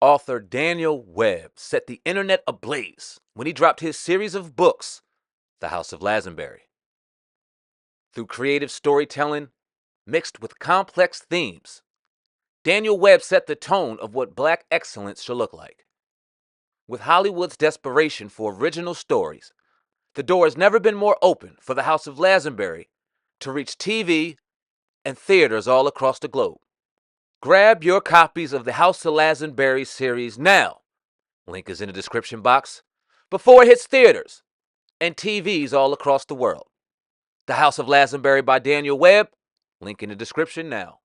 Author Daniel Webb set the internet ablaze when he dropped his series of books, The House of Lazenby. Through creative storytelling mixed with complex themes, Daniel Webb set the tone of what Black excellence should look like. With Hollywood's desperation for original stories, the door has never been more open for The House of Lazenby to reach TV and theaters all across the globe. Grab your copies of the House of Lazenby series now. Link is in the description box. Before it hits theaters and TVs all across the world. The House of Lazenby by Daniel Webb. Link in the description now.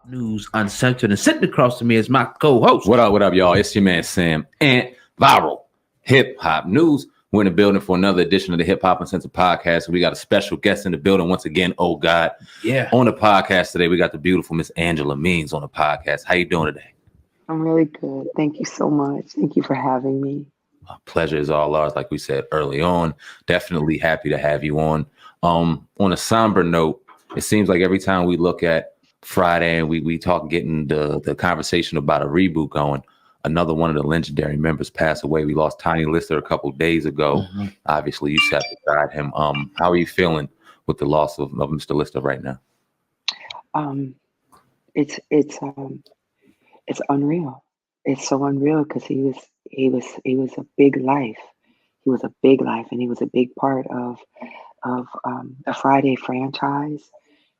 News Uncensored, and sitting across from me is my co-host. What up, y'all? It's your man Sam and Viral Hip Hop News. We're in the building for another edition of the Hip Hop Uncensored podcast. We got a special guest in the building once again. Oh God, Yeah. On the podcast today, we got the beautiful Miss Angela Means on the podcast. How you doing today? I'm really good. Thank you so much. Thank you for having me. Pleasure is all ours. Like we said early on, definitely happy to have you on. On a somber note, it seems like every time we look at Friday and we talk getting the conversation about a reboot going, another one of the legendary members passed away. We lost Tiny Lister a couple of days ago. Mm-hmm. Obviously, you sat beside him. How are you feeling with the loss of Mr. Lister right now? It's unreal. It's so unreal because he was a big life. He was a big life, and he was a big part of the Friday franchise.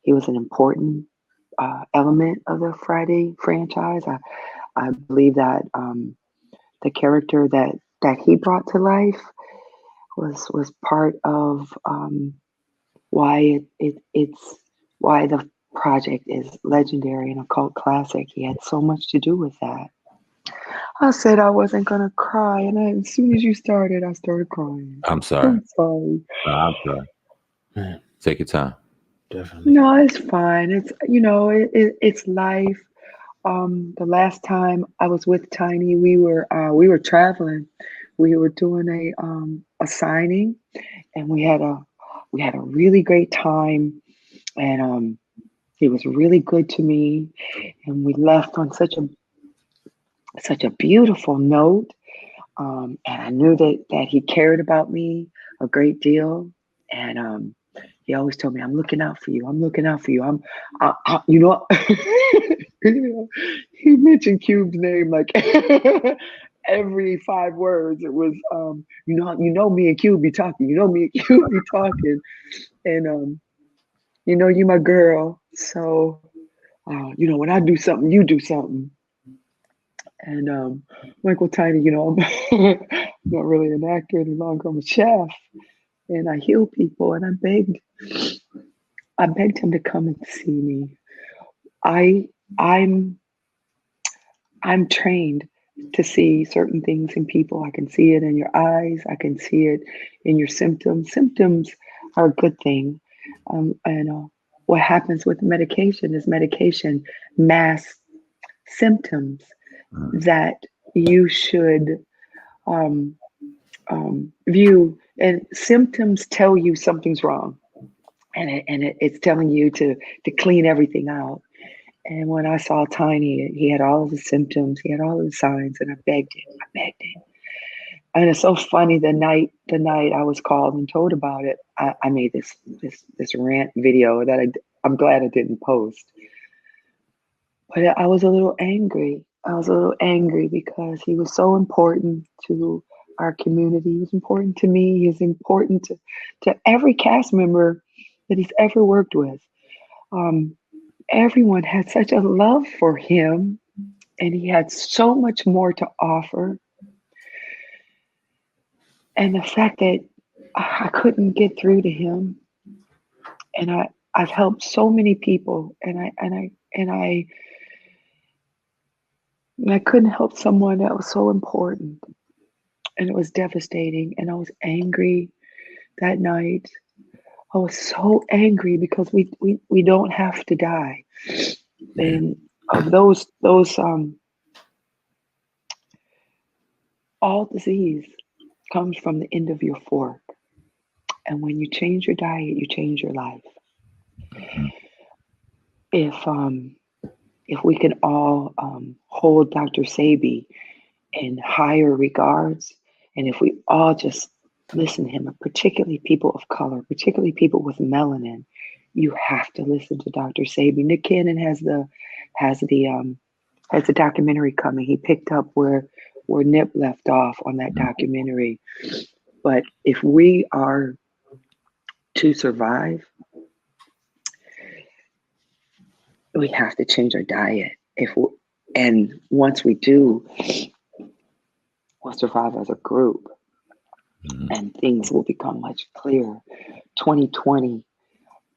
He was an important element of the Friday franchise. I believe that the character that he brought to life was part of why it's why the project is legendary and a cult classic. He had so much to do with that. I said I wasn't gonna cry, and as soon as you started, I started crying. I'm sorry. I'm sorry. I'm sorry. Take your time. Definitely. No, it's fine. It's it's life. The last time I was with Tiny, we were traveling. We were doing a signing, and we had a really great time. And he was really good to me, and we left on such a beautiful note. And I knew that he cared about me a great deal, and he always told me, "I'm looking out for you. I'm looking out for you. you know." He mentioned Cube's name like every 5 words. It was, me and Cube be talking. You know, me and Cube be talking, and you my girl. So, when I do something, you do something. And Michael Tiny, I'm not really an actor any longer. I'm a chef, and I heal people. And I begged him to come and see me. I'm I'm trained to see certain things in people. I can see it in your eyes. I can see it in your symptoms. Symptoms are a good thing. And what happens with medication is medication masks symptoms that you should um, view. And symptoms tell you something's wrong, and it's telling you to clean everything out. And when I saw Tiny, he had all of the symptoms, he had all of the signs, and I begged him. I begged him. And it's so funny. The night I was called and told about it, I made this rant video that I'm glad I didn't post. But I was a little angry. I was a little angry because he was so important to our community. He was important to me. He was important to every cast member that he's ever worked with. Um, Everyone had such a love for him, and he had so much more to offer. And the fact that I couldn't get through to him, and I've helped so many people, and I couldn't help someone that was so important, and it was devastating. And I was angry that night. I was so angry because we don't have to die. And of those all disease comes from the end of your fork. And when you change your diet, you change your life. if we can all hold Dr. Sabi in higher regards, and if we all just listen to him, and particularly people of color, particularly people with melanin, you have to listen to Dr. Sabi. Nick Cannon has the documentary coming. He picked up where Nip left off on that documentary. But if we are to survive, we have to change our diet. And once we do, we'll survive as a group, and things will become much clearer. 2020,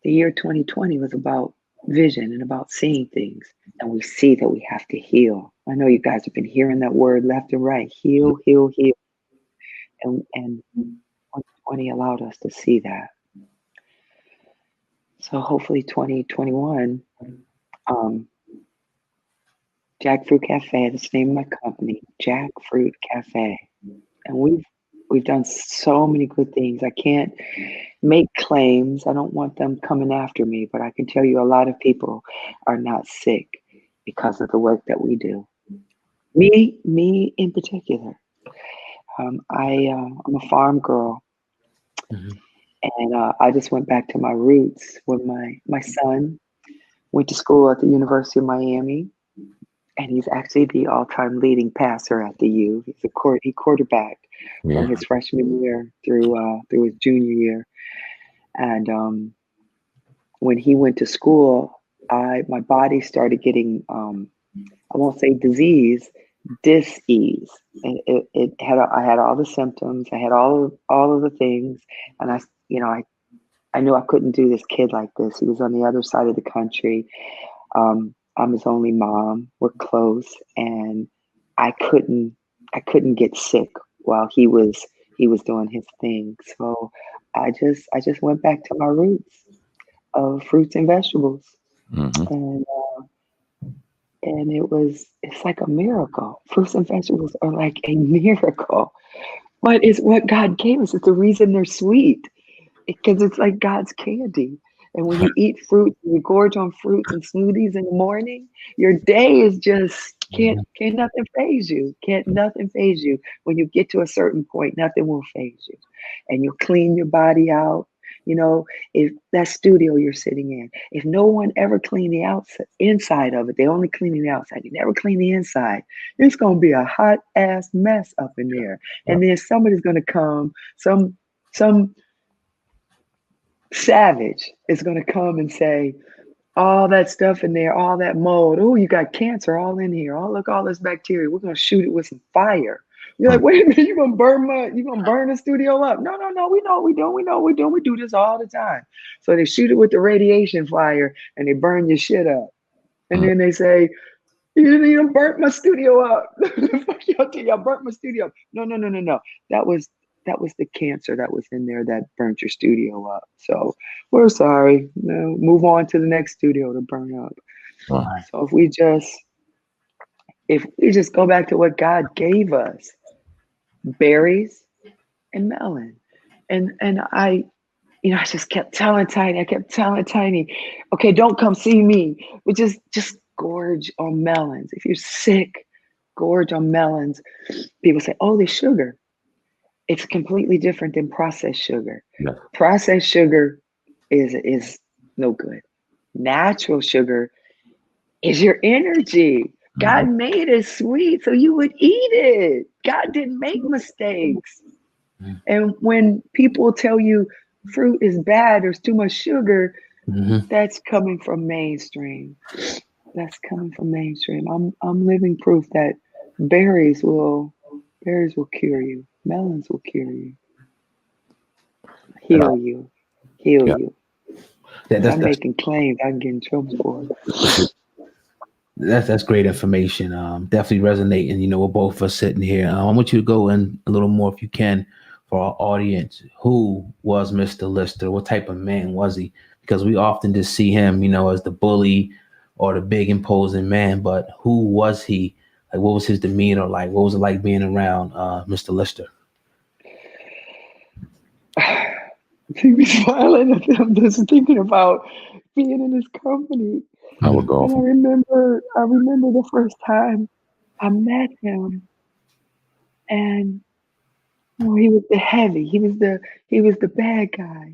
the year 2020 was about vision and about seeing things, and we see that we have to heal. I know you guys have been hearing that word left and right: heal, heal, heal. And 2020 allowed us to see that. So hopefully 2021, Jackfruit Cafe, that's the name of my company, Jackfruit Cafe. And we've done so many good things. I can't make claims. I don't want them coming after me, but I can tell you a lot of people are not sick because of the work that we do. Me in particular. I'm a farm girl, and I just went back to my roots when my son went to school at the University of Miami, and he's actually the all-time leading passer at the U. He quarterbacked from his freshman year through his junior year, and when he went to school, my body started getting I won't say disease, dis-ease. And I had all the symptoms, I had all of the things, and I knew I couldn't do this kid like this. He was on the other side of the country. I'm his only mom. We're close, and I couldn't get sick while he was doing his thing. So I just went back to my roots of fruits and vegetables, and it's like a miracle. Fruits and vegetables are like a miracle, but it's what God gave us. It's the reason they're sweet, because it's like God's candy. And when you eat fruit, you gorge on fruits and smoothies in the morning, your day is just can't nothing phase you. Can't nothing phase you. When you get to a certain point, nothing will phase you. And you clean your body out. You know, if that studio you're sitting in, if no one ever cleaned the outside inside of it, they only clean the outside, you never clean the inside, it's gonna be a hot ass mess up in there. And then somebody's gonna come, some savage is going to come and say, all that stuff in there, all that mold, oh, you got cancer all in here. Oh, look, all this bacteria. We're going to shoot it with some fire. You're like, wait a minute, you're going to burn the studio up. No, we know what we're doing. We know what we're doing. We do this all the time. So they shoot it with the radiation fire and they burn your shit up. And then they say, you burnt my studio up. Y'all burnt my studio up. No. That was the cancer that was in there that burnt your studio up. So we're sorry. No, move on to the next studio to burn up. Right. So if we just go back to what God gave us, berries and melon. And I just kept telling Tiny, okay, don't come see me, but just gorge on melons. If you're sick, gorge on melons. People say, oh, there's sugar. It's completely different than processed sugar. Yeah. Processed sugar is no good. Natural sugar is your energy. God made it sweet so you would eat it. God didn't make mistakes. And when people tell you fruit is bad, there's too much sugar, that's coming from mainstream. That's coming from mainstream. I'm living proof that berries will cure you. Melons will cure you. Heal you. I'm making claims I can get in trouble for it. That's great information. Definitely resonating, with both of us sitting here. I want you to go in a little more if you can for our audience. Who was Mr. Lister? What type of man was he? Because we often just see him, as the bully or the big imposing man, but who was he? Like, what was his demeanor like? What was it like being around Mr. Lister? I think we're smiling at them just thinking about being in his company. I would go. And I remember the first time I met him, and he was the heavy. He was the bad guy.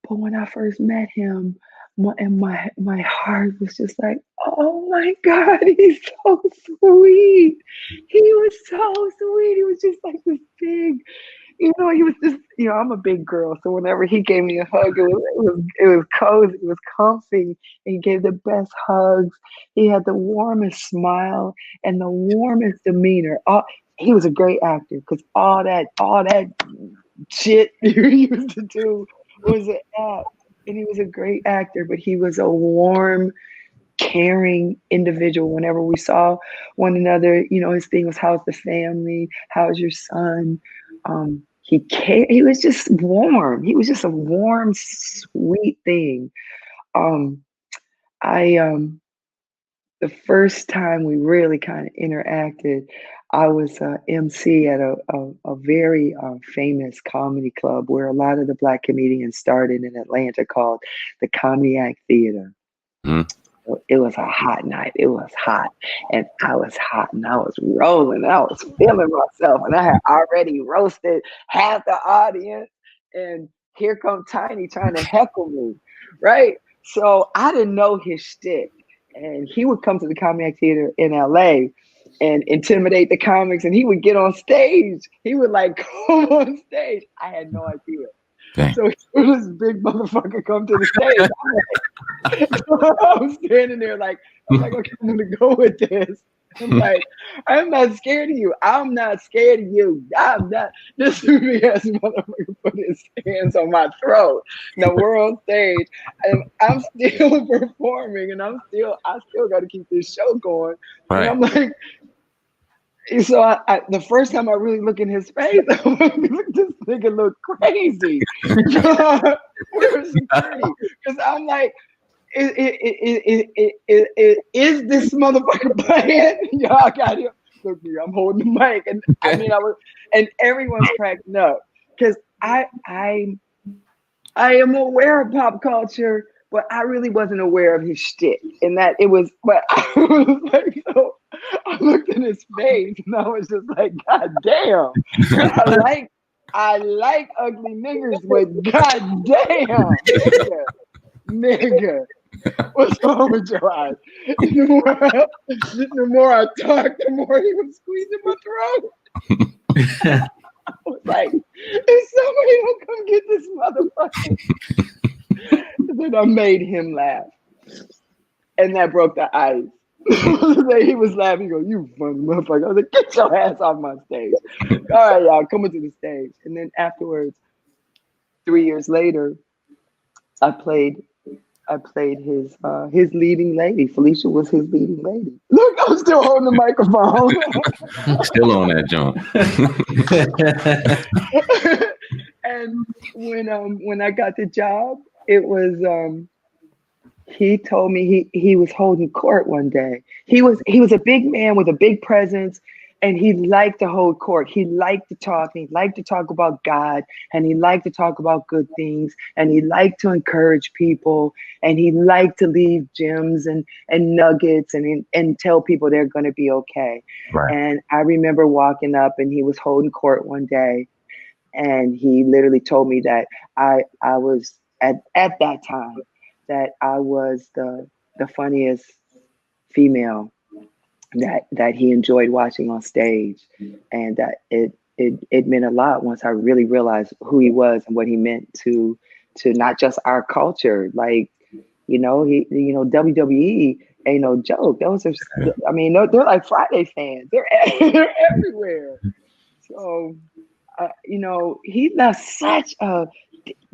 But when I first met him, my heart was just like, oh my God, he's so sweet. He was so sweet. He was just like this big, he was just, I'm a big girl, so whenever he gave me a hug, it was cozy, it was comfy. And he gave the best hugs. He had the warmest smile and the warmest demeanor. He was a great actor because all that shit he used to do was an act. And he was a great actor, but he was a warm, caring individual. Whenever we saw one another, his thing was, how's the family? How's your son? He cared. He was just warm. He was just a warm, sweet thing. Um, I The first time we really kind of interacted, I was MC at a very famous comedy club where a lot of the Black comedians started in Atlanta, called the Comedy Act Theater. Mhm. It was a hot night. It was hot, and I was hot, and I was rolling, and I was feeling myself, and I had already roasted half the audience, and here come Tiny trying to heckle me, right? So I didn't know his shtick, and he would come to the Comedy Act Theater in LA and intimidate the comics, and he would get on stage. He would like come on stage. I had no idea. Dang. So this big motherfucker come to the stage. I'm standing there like, okay, I'm gonna go with this. I'm like, I'm not scared of you. I'm not scared of you. I'm not. This big ass motherfucker put his hands on my throat. Now we're on stage, and I'm still performing, and I still got to keep this show going. Right. And I'm like, so the first time I really look in his face, I'm like, this nigga look crazy. Where's security? Because I'm like, is this motherfucker playing? Y'all got him. Look, I'm holding the mic, and I mean, and everyone's cracking up because I am aware of pop culture, but I really wasn't aware of his shtick, and that it was. But I was like, so I looked in his face, and I was just like, God damn! I like ugly niggers, but God damn, nigga. What's wrong with your eyes? The more I talked, the more he was squeezing my throat. I was like, if somebody don't come get this motherfucker. Then I made him laugh. And that broke the ice. He was laughing. He goes, you funny motherfucker. I was like, get your ass off my stage. All right, y'all, coming to the stage. And then afterwards, 3 years later, I played his leading lady. Felicia was his leading lady. Look, I'm still holding the microphone. Still on that jump. And when I got the job, it was he told me he was holding court one day. He was a big man with a big presence, and he liked to hold court. He liked to talk, and he liked to talk about God, and he liked to talk about good things, and he liked to encourage people, and he liked to leave gems and nuggets and tell people they're going to be okay. Right. And I remember walking up, and he was holding court one day, and he literally told me that I was at that time that I was the funniest female that he enjoyed watching on stage, and that it meant a lot once I really realized who he was and what he meant to not just our culture. Like, WWE ain't no joke. Those are, I mean, they're like Friday fans. They're everywhere. So, he left such a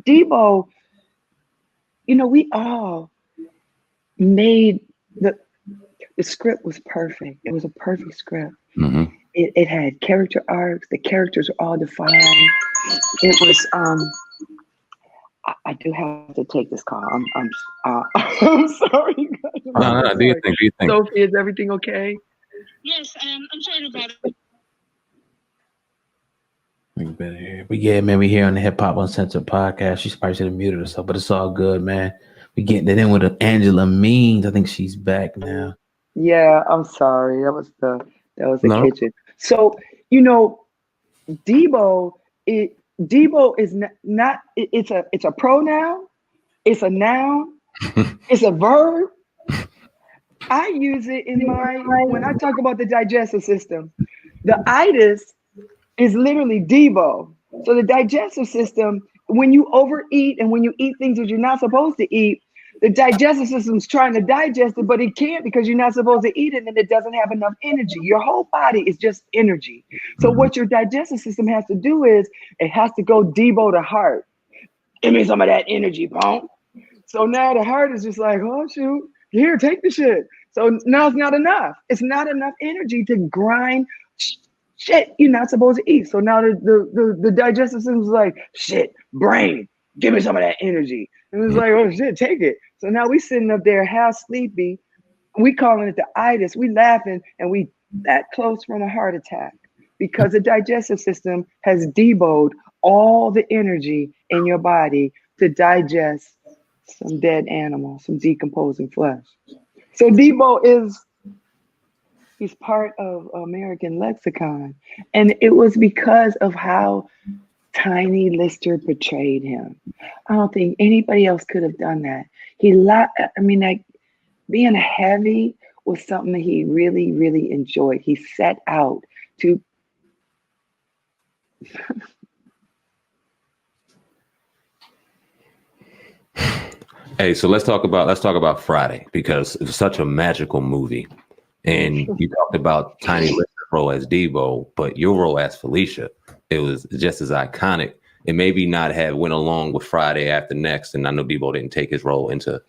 Debo. We all made the script was perfect. It was a perfect script. Mm-hmm. It had character arcs. The characters were all defined. It was I do have to take this call. I'm sorry. No, do you think? Sophie, is everything okay? Yes, I'm sorry about it. Been here. But yeah, man, we here on the Hip Hop Uncensored podcast. She's probably should have muted herself, but it's all good, man. We're getting it in with Angela Means. I think she's back now. Yeah, I'm sorry. That was the No. kitchen. So, you know, Debo, Debo is not it's a pronoun, it's a noun, it's a verb. I use it in when I talk about the digestive system. The itis is literally Debo. So the digestive system, when you overeat and when you eat things that you're not supposed to eat, the digestive system's trying to digest it, but it can't because you're not supposed to eat it and it doesn't have enough energy. Your whole body is just energy. So what your digestive system has to do is it has to go Debo to heart. Give me some of that energy, pump. So now the heart is just like, oh shoot, here, take the shit. So now it's not enough. It's not enough energy to grind shit you're not supposed to eat. So now the digestive system is like, shit, brain, give me some of that energy. And it's like, oh shit, take it. So now we sitting up there half sleepy. We calling it the itis. We laughing and we that close from a heart attack because the digestive system has debowed all the energy in your body to digest some dead animal, some decomposing flesh. So he's part of American lexicon. And it was because of how Tiny Lister portrayed him. I don't think anybody else could have done that. Like being heavy was something that he really, really enjoyed. He set out to. Hey, so let's talk about Friday because it's such a magical movie. And you talked about Tiny Lister's role as Debo, but your role as Felicia, it was just as iconic. It maybe not have went along with Friday After Next, and I know Debo didn't take his role into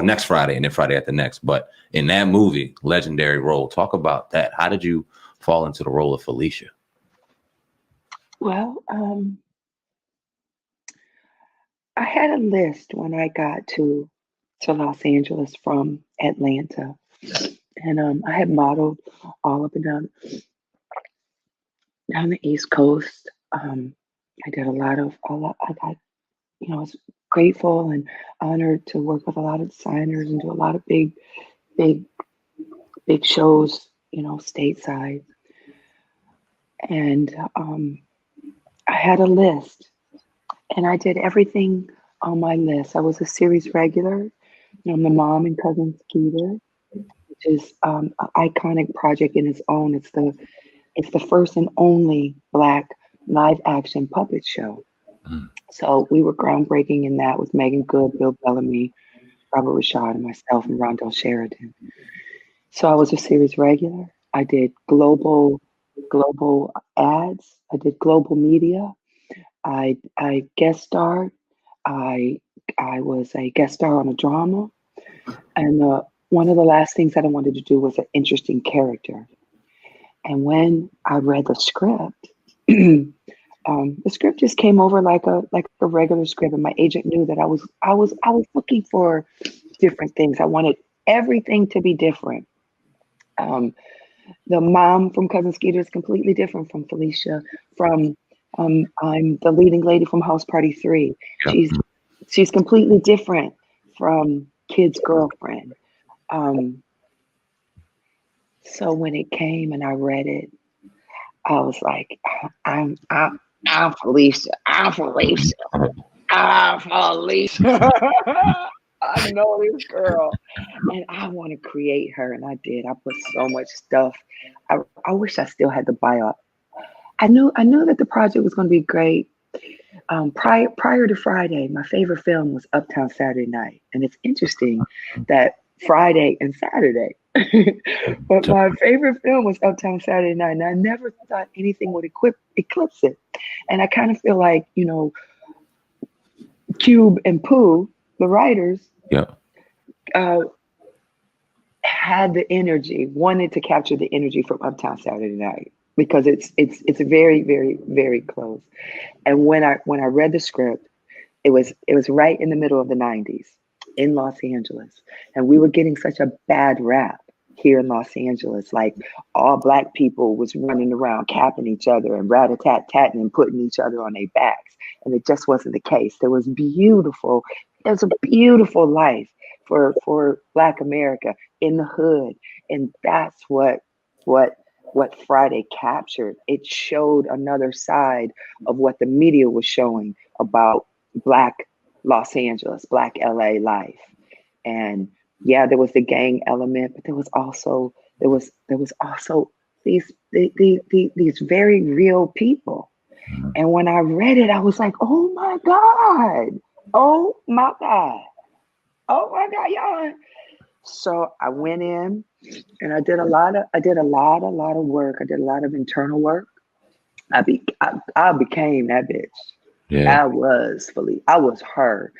next Friday and then Friday After Next. But in that movie, legendary role. Talk about that. How did you fall into the role of Felicia? Well, I had a list when I got to Los Angeles from Atlanta, and I had modeled all up and down the East Coast. I did I got, I was grateful and honored to work with a lot of designers and do a lot of big, big, big shows, stateside. And I had a list and I did everything on my list. I was a series regular. I'm the mom in Cousin Skeeter, which is an iconic project in its own. It's the first and only Black live action puppet show. So we were groundbreaking in that with Megan Good, Bill Bellamy, Robert Rashad, and myself, and Rondell Sheridan. So I was a series regular. I did global ads. I did global media. I guest starred. I was a guest star on a drama. And one of the last things that I wanted to do was an interesting character. And when I read the script, the script just came over like a regular script, and my agent knew that I was looking for different things. I wanted everything to be different. The mom from Cousin Skeeter is completely different from Felicia. I'm the leading lady from House Party 3. Yeah. She's completely different from Kid's girlfriend. So when it came and I read it, I was like, I'm Felicia. I'm Felicia. I'm Felicia. I know this girl. And I want to create her. And I did. I put so much stuff. I wish I still had the bio. I knew that the project was going to be great. Prior to Friday, my favorite film was Uptown Saturday Night. And it's interesting that Friday and Saturday. But my favorite film was Uptown Saturday Night. And I never thought anything would eclipse it. And I kind of feel like, Cube and Pooh, the writers, had the energy, wanted to capture the energy from Uptown Saturday Night because it's very, very, very close. And when I read the script, it was right in the middle of the 90s in Los Angeles, and we were getting such a bad rap here in Los Angeles. Like all Black people was running around capping each other and rat-a-tat-tatting and putting each other on their backs. And it just wasn't the case. There was beautiful It was a beautiful life for Black America in the hood, and that's what what Friday captured. It showed another side of what the media was showing about Black Los Angeles, Black LA life. And yeah, there was the gang element, but there was also these very real people. Mhm. And when I read it, I was like, oh my God. Oh my God. Oh my God, y'all. So I went in and I did a lot of work. I did a lot of internal work. I became that bitch. Yeah. I was her.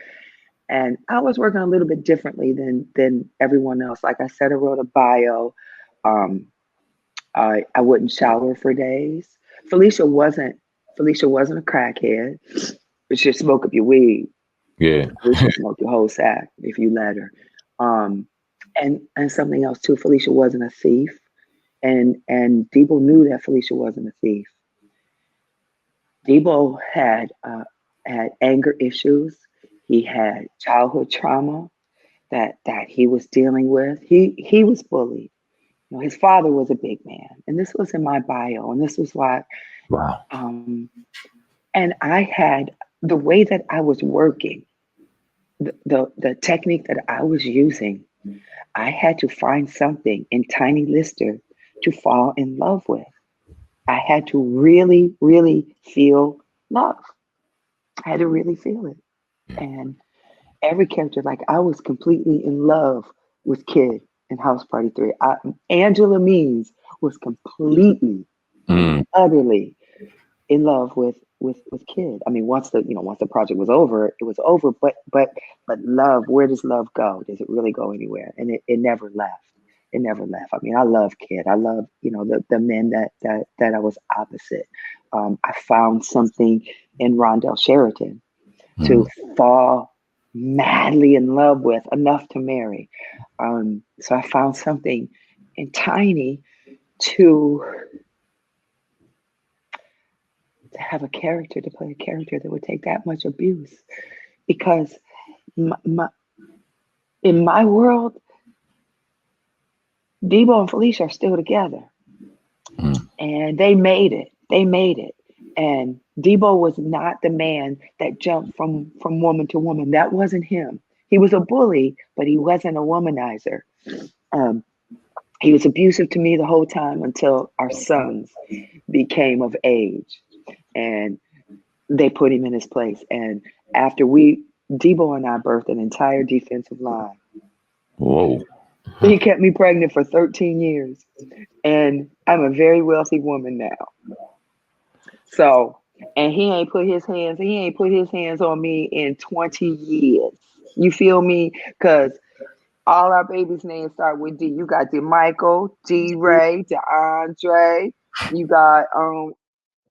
And I was working a little bit differently than everyone else. Like I said, I wrote a bio. Um, I wouldn't shower for days. Felicia wasn't Felicia wasn't a crackhead, but she smoked up your weed. Yeah. Felicia smoked your whole sack if you let her. Um, and something else too. Felicia wasn't a thief, and Debo knew that Felicia wasn't a thief. Debo had anger issues. He had childhood trauma that he was dealing with. He was bullied. You know, his father was a big man, and this was in my bio, and this was why. Wow. Um, and I had the way that I was working, the technique that I was using. I had to find something in Tiny Lister to fall in love with. I had to really, really feel love. I had to really feel it. And every character, like I was completely in love with Kid in House Party 3. Angela Means was completely and Mm. utterly in love with Kid. I mean, once the project was over, it was over. But love, where does love go? Does it really go anywhere? And it never left. It never left. I mean, I love Kid. I love the men that I was opposite. I found something in Rondell Sheraton to Mm. fall madly in love with, enough to marry. So I found something in Tiny to have a character, to play a character that would take that much abuse. Because my, in my world, Debo and Felicia are still together, Mm. and they made it. They made it. And Debo was not the man that jumped from woman to woman. That wasn't him. He was a bully, but he wasn't a womanizer. Um, he was abusive to me the whole time until our sons became of age, and they put him in his place. And after Debo and I birthed an entire defensive line. Whoa. He kept me pregnant for 13 years, and I'm a very wealthy woman now. So, and he ain't put his hands on me in 20 years. You feel me? Because all our babies' names start with D. You got DeMichael, D. Ray, DeAndre. You got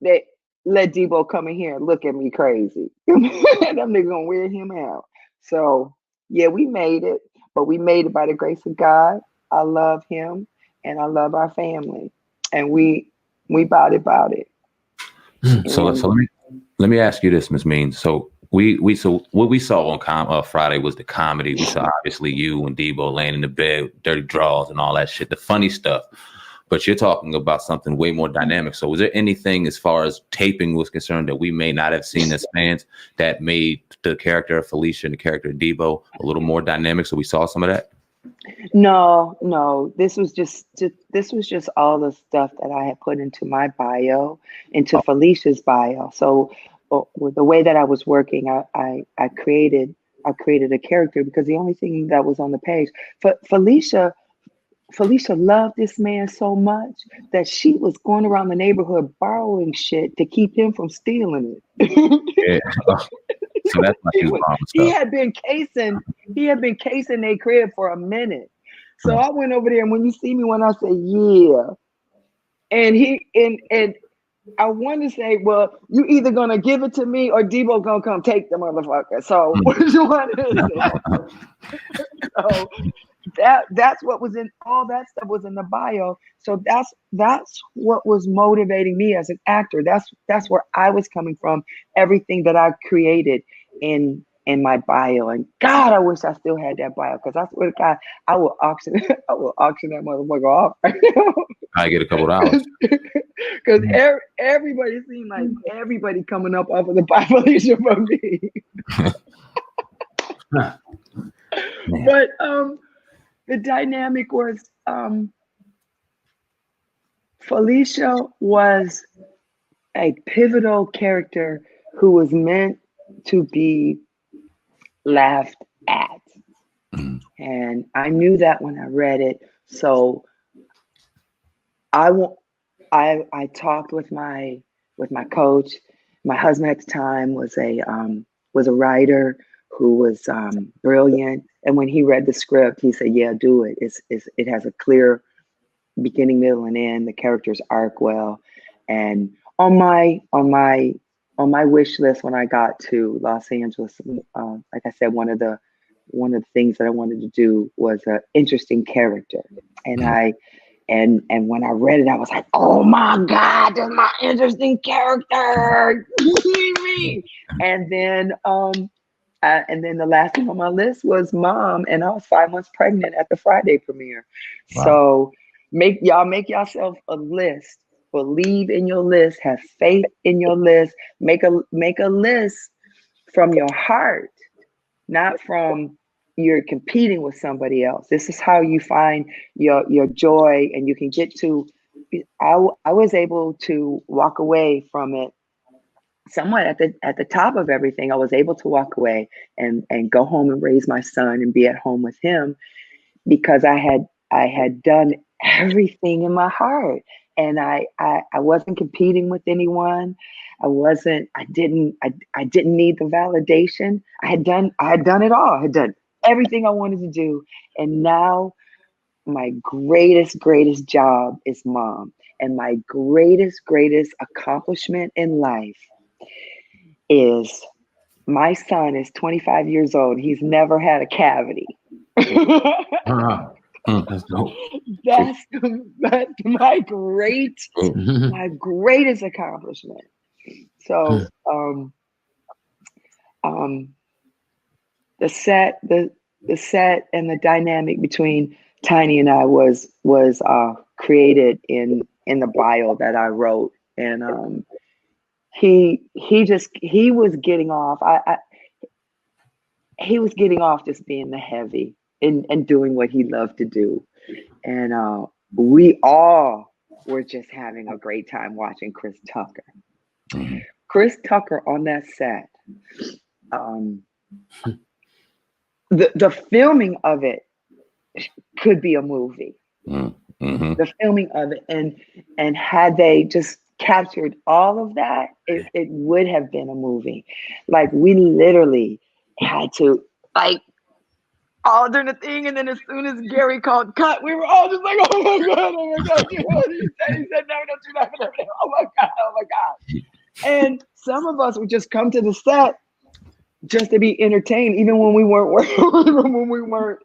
they let Debo come in here and look at me crazy. Them niggas gonna wear him out. So yeah, we made it, but we made it by the grace of God. I love him and I love our family, and we about it. So And let me ask you this, Ms. Means. So what we saw on Friday was the comedy. We saw obviously you and Debo laying in the bed, with dirty drawers and all that shit, the funny stuff. But you're talking about something way more dynamic. So was there anything as far as taping was concerned that we may not have seen as fans that made the character of Felicia and the character of Debo a little more dynamic? So we saw some of that? no, this was just all the stuff that I had put into my bio, into Oh, Felicia's bio. So with the way that I was working, I created a character because the only thing that was on the page, Felicia loved this man so much that she was going around the neighborhood borrowing shit to keep him from stealing it. yeah. So that's why he she was was borrowing he stuff. had been casing their crib for a minute. So Mm. I went over there, and when you see me when I say yeah, and and I want to say, well, you either gonna give it to me or Debo gonna come take the motherfucker. So Mm. which one is it? So that's what was in all that stuff was in the bio. So that's what was motivating me as an actor. That's where I was coming from. Everything that I created in in my bio, and God, I wish I still had that bio, because I swear to God, I will auction that motherfucker off right now. I get a couple dollars. Because everybody seemed like everybody coming up off of the bio Felicia from me. But the dynamic was Felicia was a pivotal character who was meant to be laughed at. And I knew that when I read it. So I talked with my coach. My husband at the time was a writer who was brilliant. And when he read the script, he said, "Yeah, do it. It has a clear beginning, middle, and end. The characters arc well." And on my wish list when I got to Los Angeles, like I said, one of the things that I wanted to do was an interesting character. And and when I read it, I was like, "Oh my God, that's my interesting character." And then the last thing on my list was mom, and I was 5 months pregnant at the Friday premiere. Wow. So make yourself a list. Believe in your list. Have faith in your list. Make a list from your heart, not from you're competing with somebody else. This is how you find your joy, and you can get to. I was able to walk away from it somewhat at the top of everything. I was able to walk away and go home and raise my son and be at home with him, because I had done everything in my heart, and I wasn't competing with anyone. I didn't need the validation. I had done it all. I had done everything I wanted to do. And now my greatest job is mom. And my greatest accomplishment in life is my son is 25 years old. He's never had a cavity. That's dope. That's my greatest accomplishment. So the set and the dynamic between Tiny and I was created in the bio that I wrote. And he was getting off. He was getting off just being the heavy and doing what he loved to do. And we all were just having a great time watching Chris Tucker. Mm-hmm. Chris Tucker on that set, the filming of it could be a movie. Mm-hmm. The filming of it, and had they just captured all of that, it would have been a movie. Like, we literally had to all during the thing, and then as soon as Gary called cut, we were all just like, "Oh my God, oh my God." You know what he said? He said, "No, don't you not." Oh my God, oh my God. And some of us would just come to the set just to be entertained, even when we weren't working, when we weren't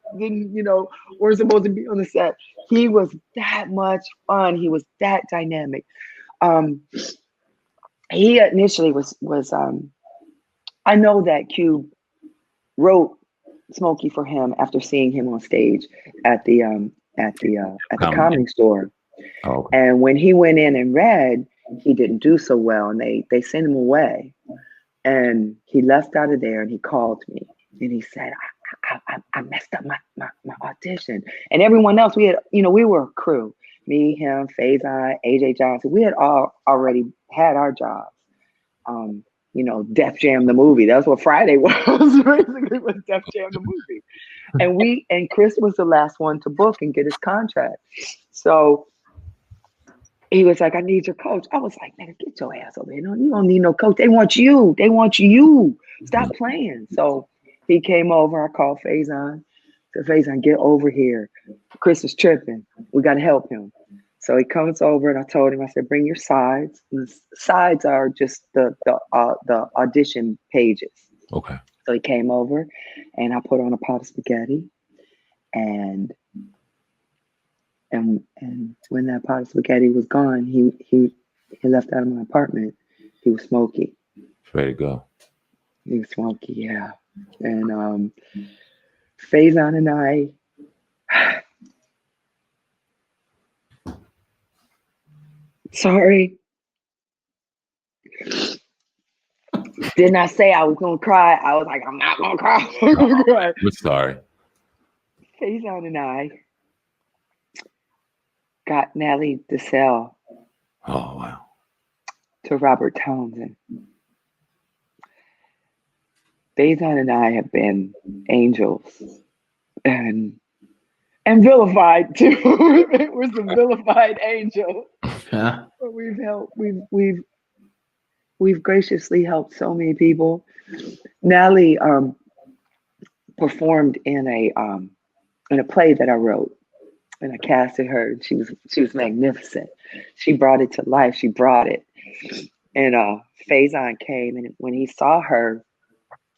supposed to be on the set. He was that much fun. He was that dynamic. He initially was I know that Cube wrote Smokey for him after seeing him on stage at the Comedy Store. Oh, okay. And when he went in and read, he didn't do so well, and they sent him away. And he left out of there, and he called me, and he said, I messed up my audition. And everyone else, we were a crew. Me, him, Faison, AJ Johnson. We had all already had our jobs. Def Jam the movie. That's what Friday was. Basically, was Def Jam the movie. And Chris was the last one to book and get his contract. So he was like, "I need your coach." I was like, "Man, get your ass over here. No, you don't need no coach. They want you. They want you. Stop playing." So he came over. I called Faison. Said, "Faison, get over here. Chris is tripping. We got to help him." So he comes over, and I told him, I said, "Bring your sides." And the sides are just the audition pages. Okay. So he came over, and I put on a pot of spaghetti, and when that pot of spaghetti was gone, he left out of my apartment. He was smoky. Ready to go. He was smoky, yeah. And Faison and I, sorry, didn't I say I was gonna cry? I was like, I'm not gonna cry. I'm gonna cry. We're sorry. Faison and I got Nellie to sell Oh wow. to Robert Townsend. Faison and I have been angels and vilified too. We're some vilified angels. Huh? But we've graciously helped so many people. Nellie performed in a play that I wrote, and I casted her. And she was magnificent. She brought it to life. She brought it. And Faison came, and when he saw her,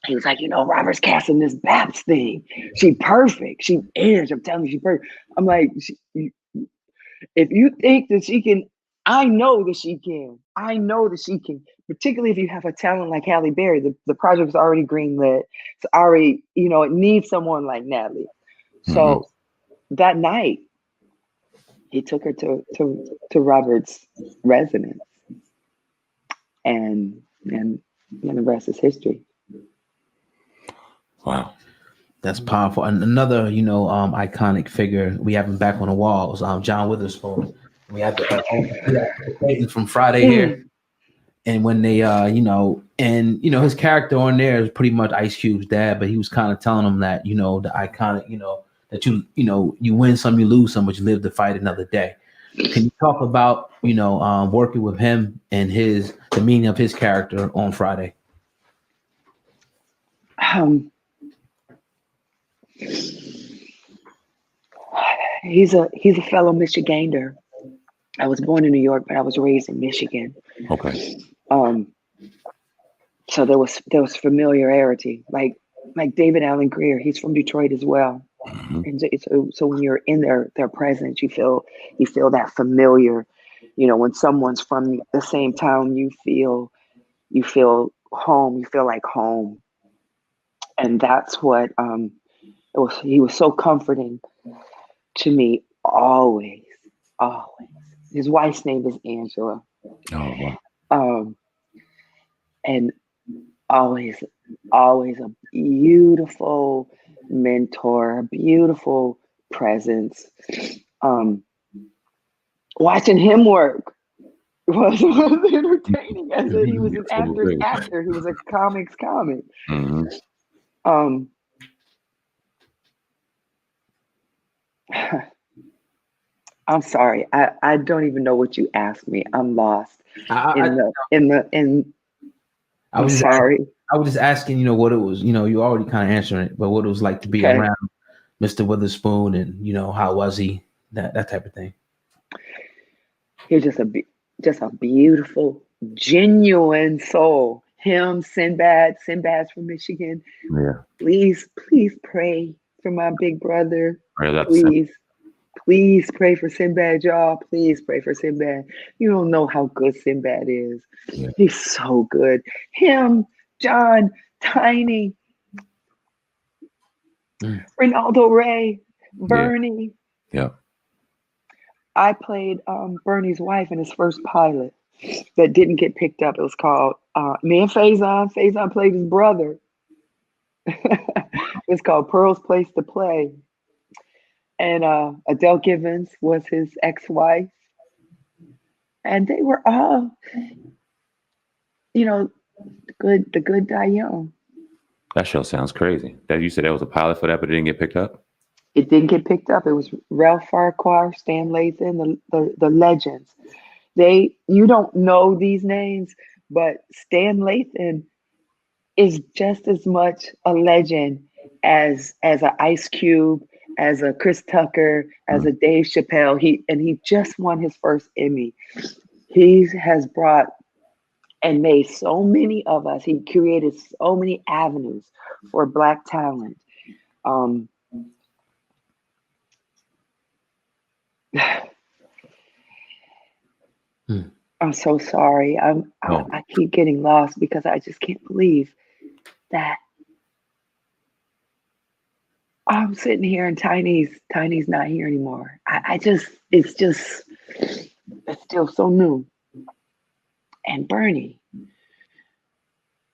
he was like, Robert's casting this Babs thing. She perfect. She is. I'm telling you, she perfect. I'm like, if you think that she can, I know that she can. I know that she can. Particularly if you have a talent like Halle Berry. The project's already greenlit. It's already, it needs someone like Natalie. So that night, he took her to Robert's residence, and the rest is history. Wow. That's powerful. And another, iconic figure we have him back on the wall was John Witherspoon. We had the from Friday here. And when they, his character on there is pretty much Ice Cube's dad, but he was kind of telling him that, the iconic, that you win some, you lose some, but you live to fight another day. Can you talk about, working with him and the meaning of his character on Friday? He's a fellow Michigander. I was born in New York, but I was raised in Michigan. Okay. So there was familiarity, like David Allen Greer. He's from Detroit as well, and so when you're in their presence, you feel that familiar. When someone's from the same town, you feel home. You feel like home, and that's what he was so comforting to me always. His wife's name is Angela. Oh wow. And always a beautiful mentor, a beautiful presence. Watching him work was entertaining. He was an actor's actor. He was a comic. I'm sorry. I don't even know what you asked me. I'm lost. I'm sorry. I was just asking, what it was, you already kind of answering it, but what it was like to be around Mr. Witherspoon and, how was he, that type of thing. He's just a beautiful, genuine soul. Him, Sinbad's from Michigan. Yeah. Please pray for my big brother. Please pray for Sinbad, y'all. Please pray for Sinbad. You don't know how good Sinbad is. Yeah. He's so good. Him, John, Tiny, Ronaldo Ray, Bernie. Yeah. I played Bernie's wife in his first pilot that didn't get picked up. It was called me and Faison. Faison played his brother. It was called Pearl's Place to Play. And Adele Givens was his ex-wife. And they were all, the good die young. That show sounds crazy. That you said that was a pilot for that, but it didn't get picked up? It didn't get picked up. It was Ralph Farquhar, Stan Lathan, the legends. You don't know these names, but Stan Lathan is just as much a legend as an Ice Cube, as a Chris Tucker, as a Dave Chappelle. He just won his first Emmy. He has brought and made so many of us. He created so many avenues for Black talent. I'm so sorry. I keep getting lost because I just can't believe that I'm sitting here and Tiny's not here anymore. It's still so new. And Bernie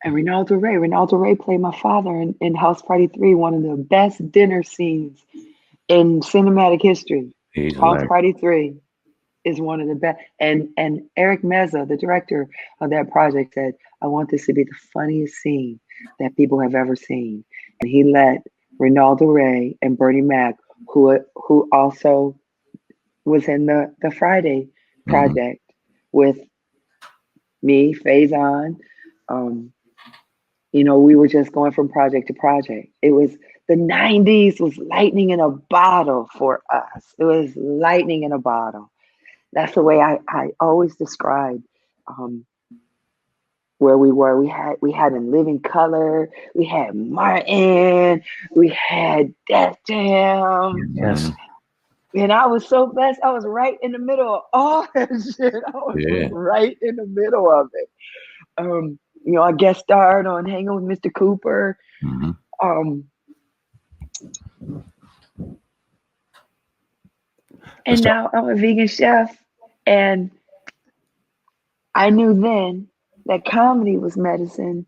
and Ronaldo Ray. Ronaldo Ray played my father in House Party 3, one of the best dinner scenes in cinematic history. He's House hilarious. Party 3 is one of the best. And Eric Meza, the director of that project, said, I want this to be the funniest scene that people have ever seen. And he let Ronaldo Ray and Bernie Mac, who also was in the Friday Mhm. project with me, Faison. We were just going from project to project. It was the 90s was lightning in a bottle for us. It was lightning in a bottle. That's the way I always describe um, where we were. We had In Living Color, we had Martin, we had Def Jam, Yes. Mhm. and I was so blessed. I was right in the middle of all that shit. I was Yeah. right in the middle of it. I guest starred on Hanging with Mr. Cooper. Mhm. Um, Let's and talk. now I'm a vegan chef, and I knew then that comedy was medicine,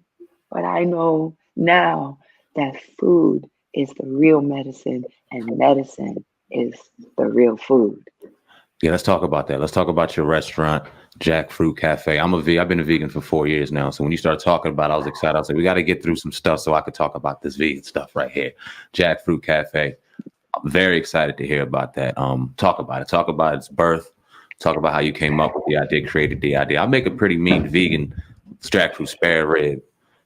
but I know now that food is the real medicine and medicine is the real food. Yeah, let's talk about that. Let's talk about your restaurant, Jackfruit Cafe. I've been a vegan for 4 years now. So when you started talking about it, I was excited. I was like, we got to get through some stuff so I could talk about this vegan stuff right here. Jackfruit Cafe. I'm very excited to hear about that. Talk about it. Talk about its birth. Talk about how you came up with the idea, created the idea. I'll make a pretty mean vegan jackfruit spare rib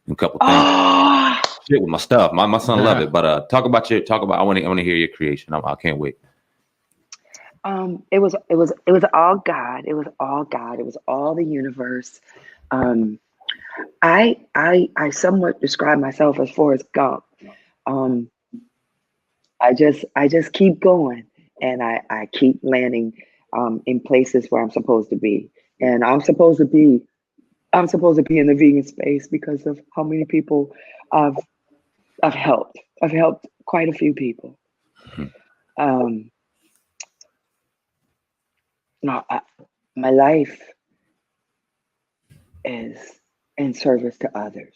and a couple things. Oh, Shit with my stuff. My son love it. But I want to hear your creation. I can't wait. it was all God. It was all God. It was all the universe. Um, I somewhat describe myself as Forrest Gump. Um, I just keep going, and I keep landing in places where I'm supposed to be, and I'm supposed to be in the vegan space because of how many people I've I've helped. I've helped quite a few people. Um, no, my life is in service to others,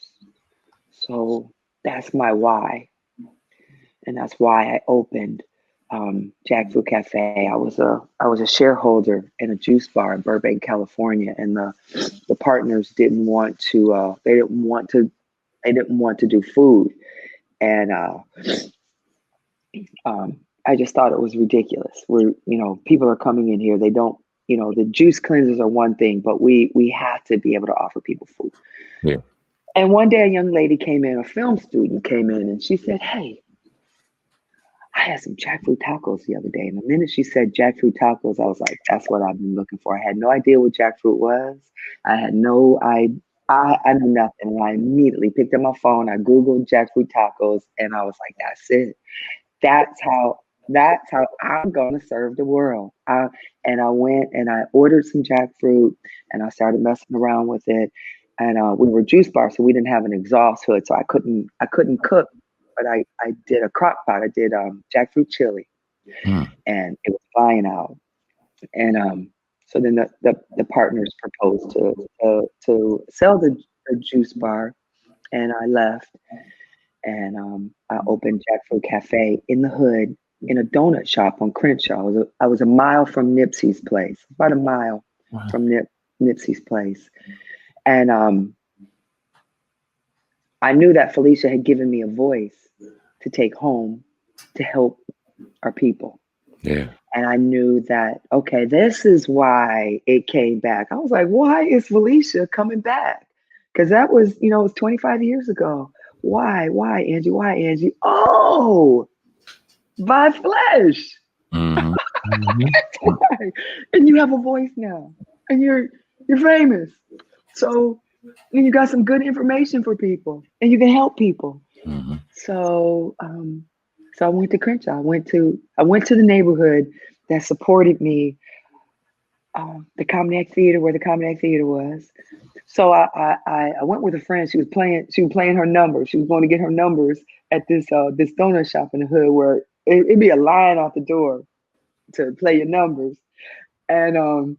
so that's my why, and that's why I opened Jackfruit Cafe. I was a shareholder in a juice bar in Burbank, California, and the partners didn't want to. They didn't want to do food, and I just thought it was ridiculous. People are coming in here. They don't. The juice cleansers are one thing, but we have to be able to offer people food. Yeah. And one day, a young lady came in, a film student came in, and she said, "Hey, I had some jackfruit tacos the other day." And the minute she said jackfruit tacos, I was like, that's what I've been looking for. I had no idea what jackfruit was. I had no I knew nothing. And I immediately picked up my phone, I Googled jackfruit tacos, and I was like, that's it. That's how I'm gonna serve the world. And I went and I ordered some jackfruit and I started messing around with it. And we were juice bar, so we didn't have an exhaust hood, so I couldn't cook. But I did a crock pot. I did jackfruit chili, Hmm. and it was flying out. And so then the partners proposed to sell the juice bar, and I left and I opened Jackfruit Cafe in the hood in a donut shop on Crenshaw. I was a mile from Nipsey's place, about a mile Wow. from Nipsey's place, and I knew that Felicia had given me a voice to take home to help our people. Yeah. And I knew that, okay, this is why it came back. I was like, why is Felicia coming back? Because that was, it was 25 years ago. Why, Angie? Why, Angie? Oh, by flesh. Hmm. That's why. And you have a voice now. And you're famous. So and you got some good information for people. And you can help people. Hmm. So I went to Crenshaw. I went to the neighborhood that supported me, the Comedy Act Theater, where the Comedy Act Theater was. So I went with a friend. She was playing her numbers. She was going to get her numbers at this donut shop in the hood where it'd be a line out the door to play your numbers, and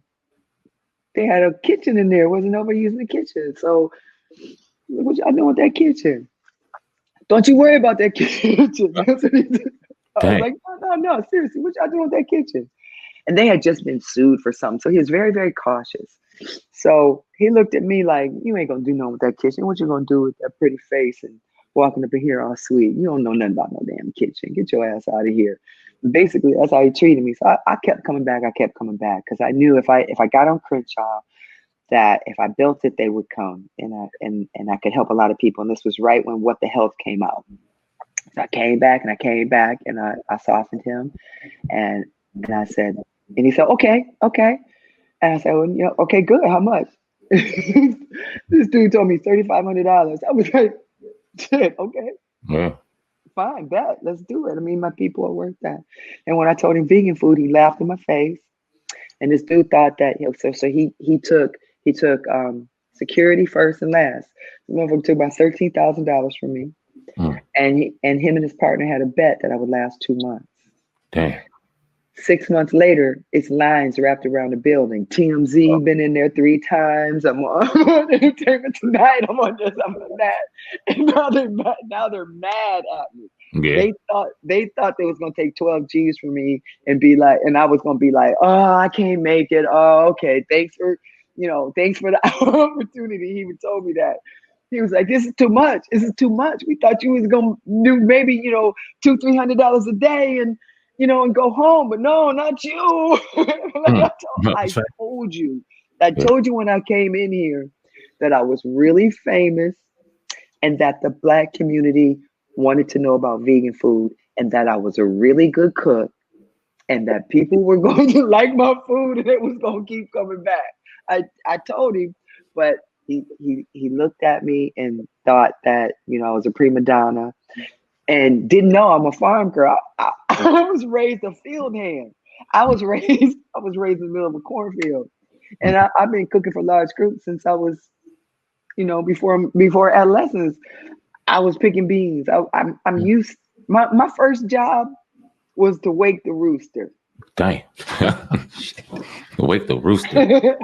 they had a kitchen in there. Wasn't nobody using the kitchen, so what y'all doing with that kitchen? Don't you worry about that kitchen. That's what he did. I was Dang. like, no, seriously, what y'all doing with that kitchen? And they had just been sued for something, so he was very, very cautious. So he looked at me like, you ain't gonna do nothing with that kitchen. What you gonna do with that pretty face and walking up in here all sweet? You don't know nothing about no damn kitchen. Get your ass out of here. Basically, that's how he treated me. So I kept coming back. I kept coming back because I knew if I got on Crenshaw, that if I built it, they would come, and I could help a lot of people. And this was right when What the Health came out. So I came back and I softened him, and I said, and he said, okay. And I said, well, okay, good. How much? This dude told me $3,500. I was like, shit, okay, Yeah. fine, bet, let's do it. I mean, my people are worth that. And when I told him vegan food, he laughed in my face. And this dude thought that, so he took security first and last. The motherfucker took about $13,000 from me, and him and his partner had a bet that I would last 2 months. Damn. 6 months later, it's lines wrapped around the building. TMZ been in there 3 times. I'm on Entertainment Tonight. I'm on this. I'm on that. And now they're mad at me. Yeah. They thought they was gonna take 12 G's from me and be like, and I was gonna be like, oh, I can't make it. Oh, okay. Thanks for the opportunity. He even told me that. He was like, this is too much. This is too much. We thought you was gonna do maybe, $200-300 a day and go home, but no, not you. I told you when I came in here that I was really famous and that the Black community wanted to know about vegan food and that I was a really good cook and that people were going to like my food and it was going to keep coming back. I told him, but he looked at me and thought that, I was a prima donna. And didn't know I'm a farm girl. I was raised a field hand. I was raised in the middle of a cornfield, and I've been cooking for large groups since I was, before adolescence. I was picking beans. I'm used. My first job was to wake the rooster. Dang. Wake the rooster. Get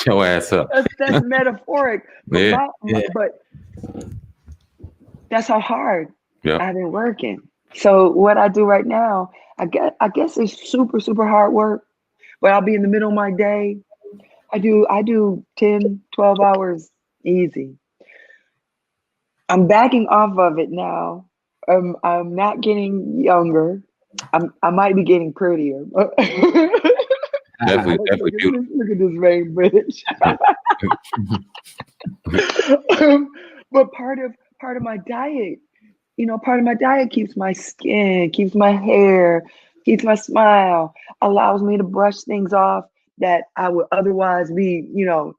your ass up. That's metaphoric. But, but that's how hard. Yeah. I've been working. So what I do right now, I guess it's super, super hard work, but I'll be in the middle of my day. I do 10, 12 hours easy. I'm backing off of it now. I'm not getting younger. I might be getting prettier. Definitely beautiful. Look at this vain British. But part of my diet, part of my diet keeps my skin, keeps my hair, keeps my smile, allows me to brush things off that I would otherwise be,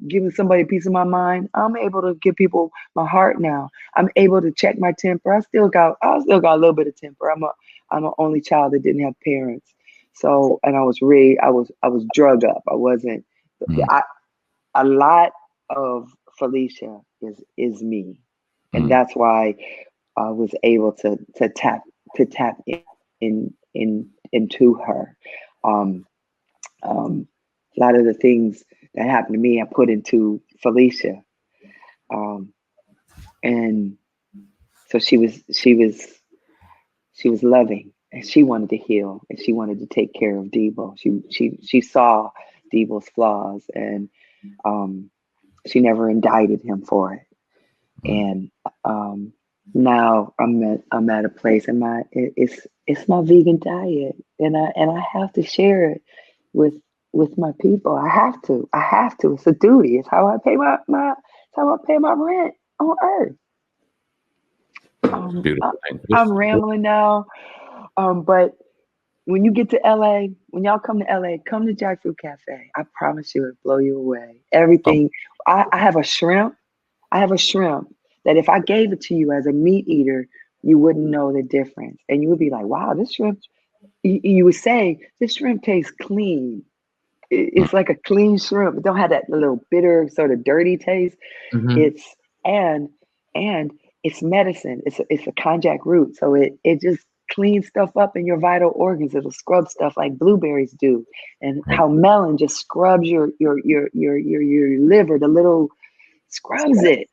giving somebody a piece of my mind. I'm able to give people my heart now. I'm able to check my temper. I still got a little bit of temper. I'm an only child that didn't have parents. So, and I was drugged up. I wasn't, a lot of Felicia is me. And that's why I was able to tap into her. A lot of the things that happened to me, I put into Felicia, and so she was loving, and she wanted to heal, and she wanted to take care of Debo. She saw Debo's flaws, and she never indicted him for it. And now I'm at a place, and it's my vegan diet, and I have to share it with my people. I have to. It's a duty. It's how I pay my rent on Earth. Beautiful. I'm rambling now, but when you get to LA, when y'all come to LA, come to Jackfruit Cafe. I promise you, it'll blow you away. Everything. I have a shrimp. That if I gave it to you as a meat eater, you wouldn't know the difference. And you would be like, wow, this shrimp, you would say, this shrimp tastes clean. It's like a clean shrimp. It don't have that little bitter, sort of dirty taste. Mm-hmm. It's, and it's medicine. It's a konjac root, so it just cleans stuff up in your vital organs. It'll scrub stuff like blueberries do, and how melon just scrubs your liver. The little scrubs it.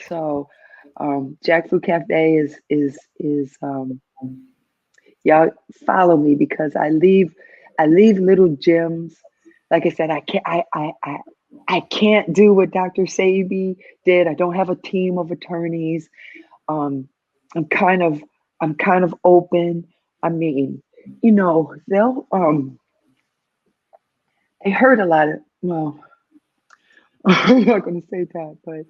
So, Jackfruit Cafe is y'all follow me because I leave little gems. Like I said, I can't do what Dr. Sabi did. I don't have a team of attorneys. I'm kind of open. I mean, they'll they heard a lot of, well, I'm not gonna say that, but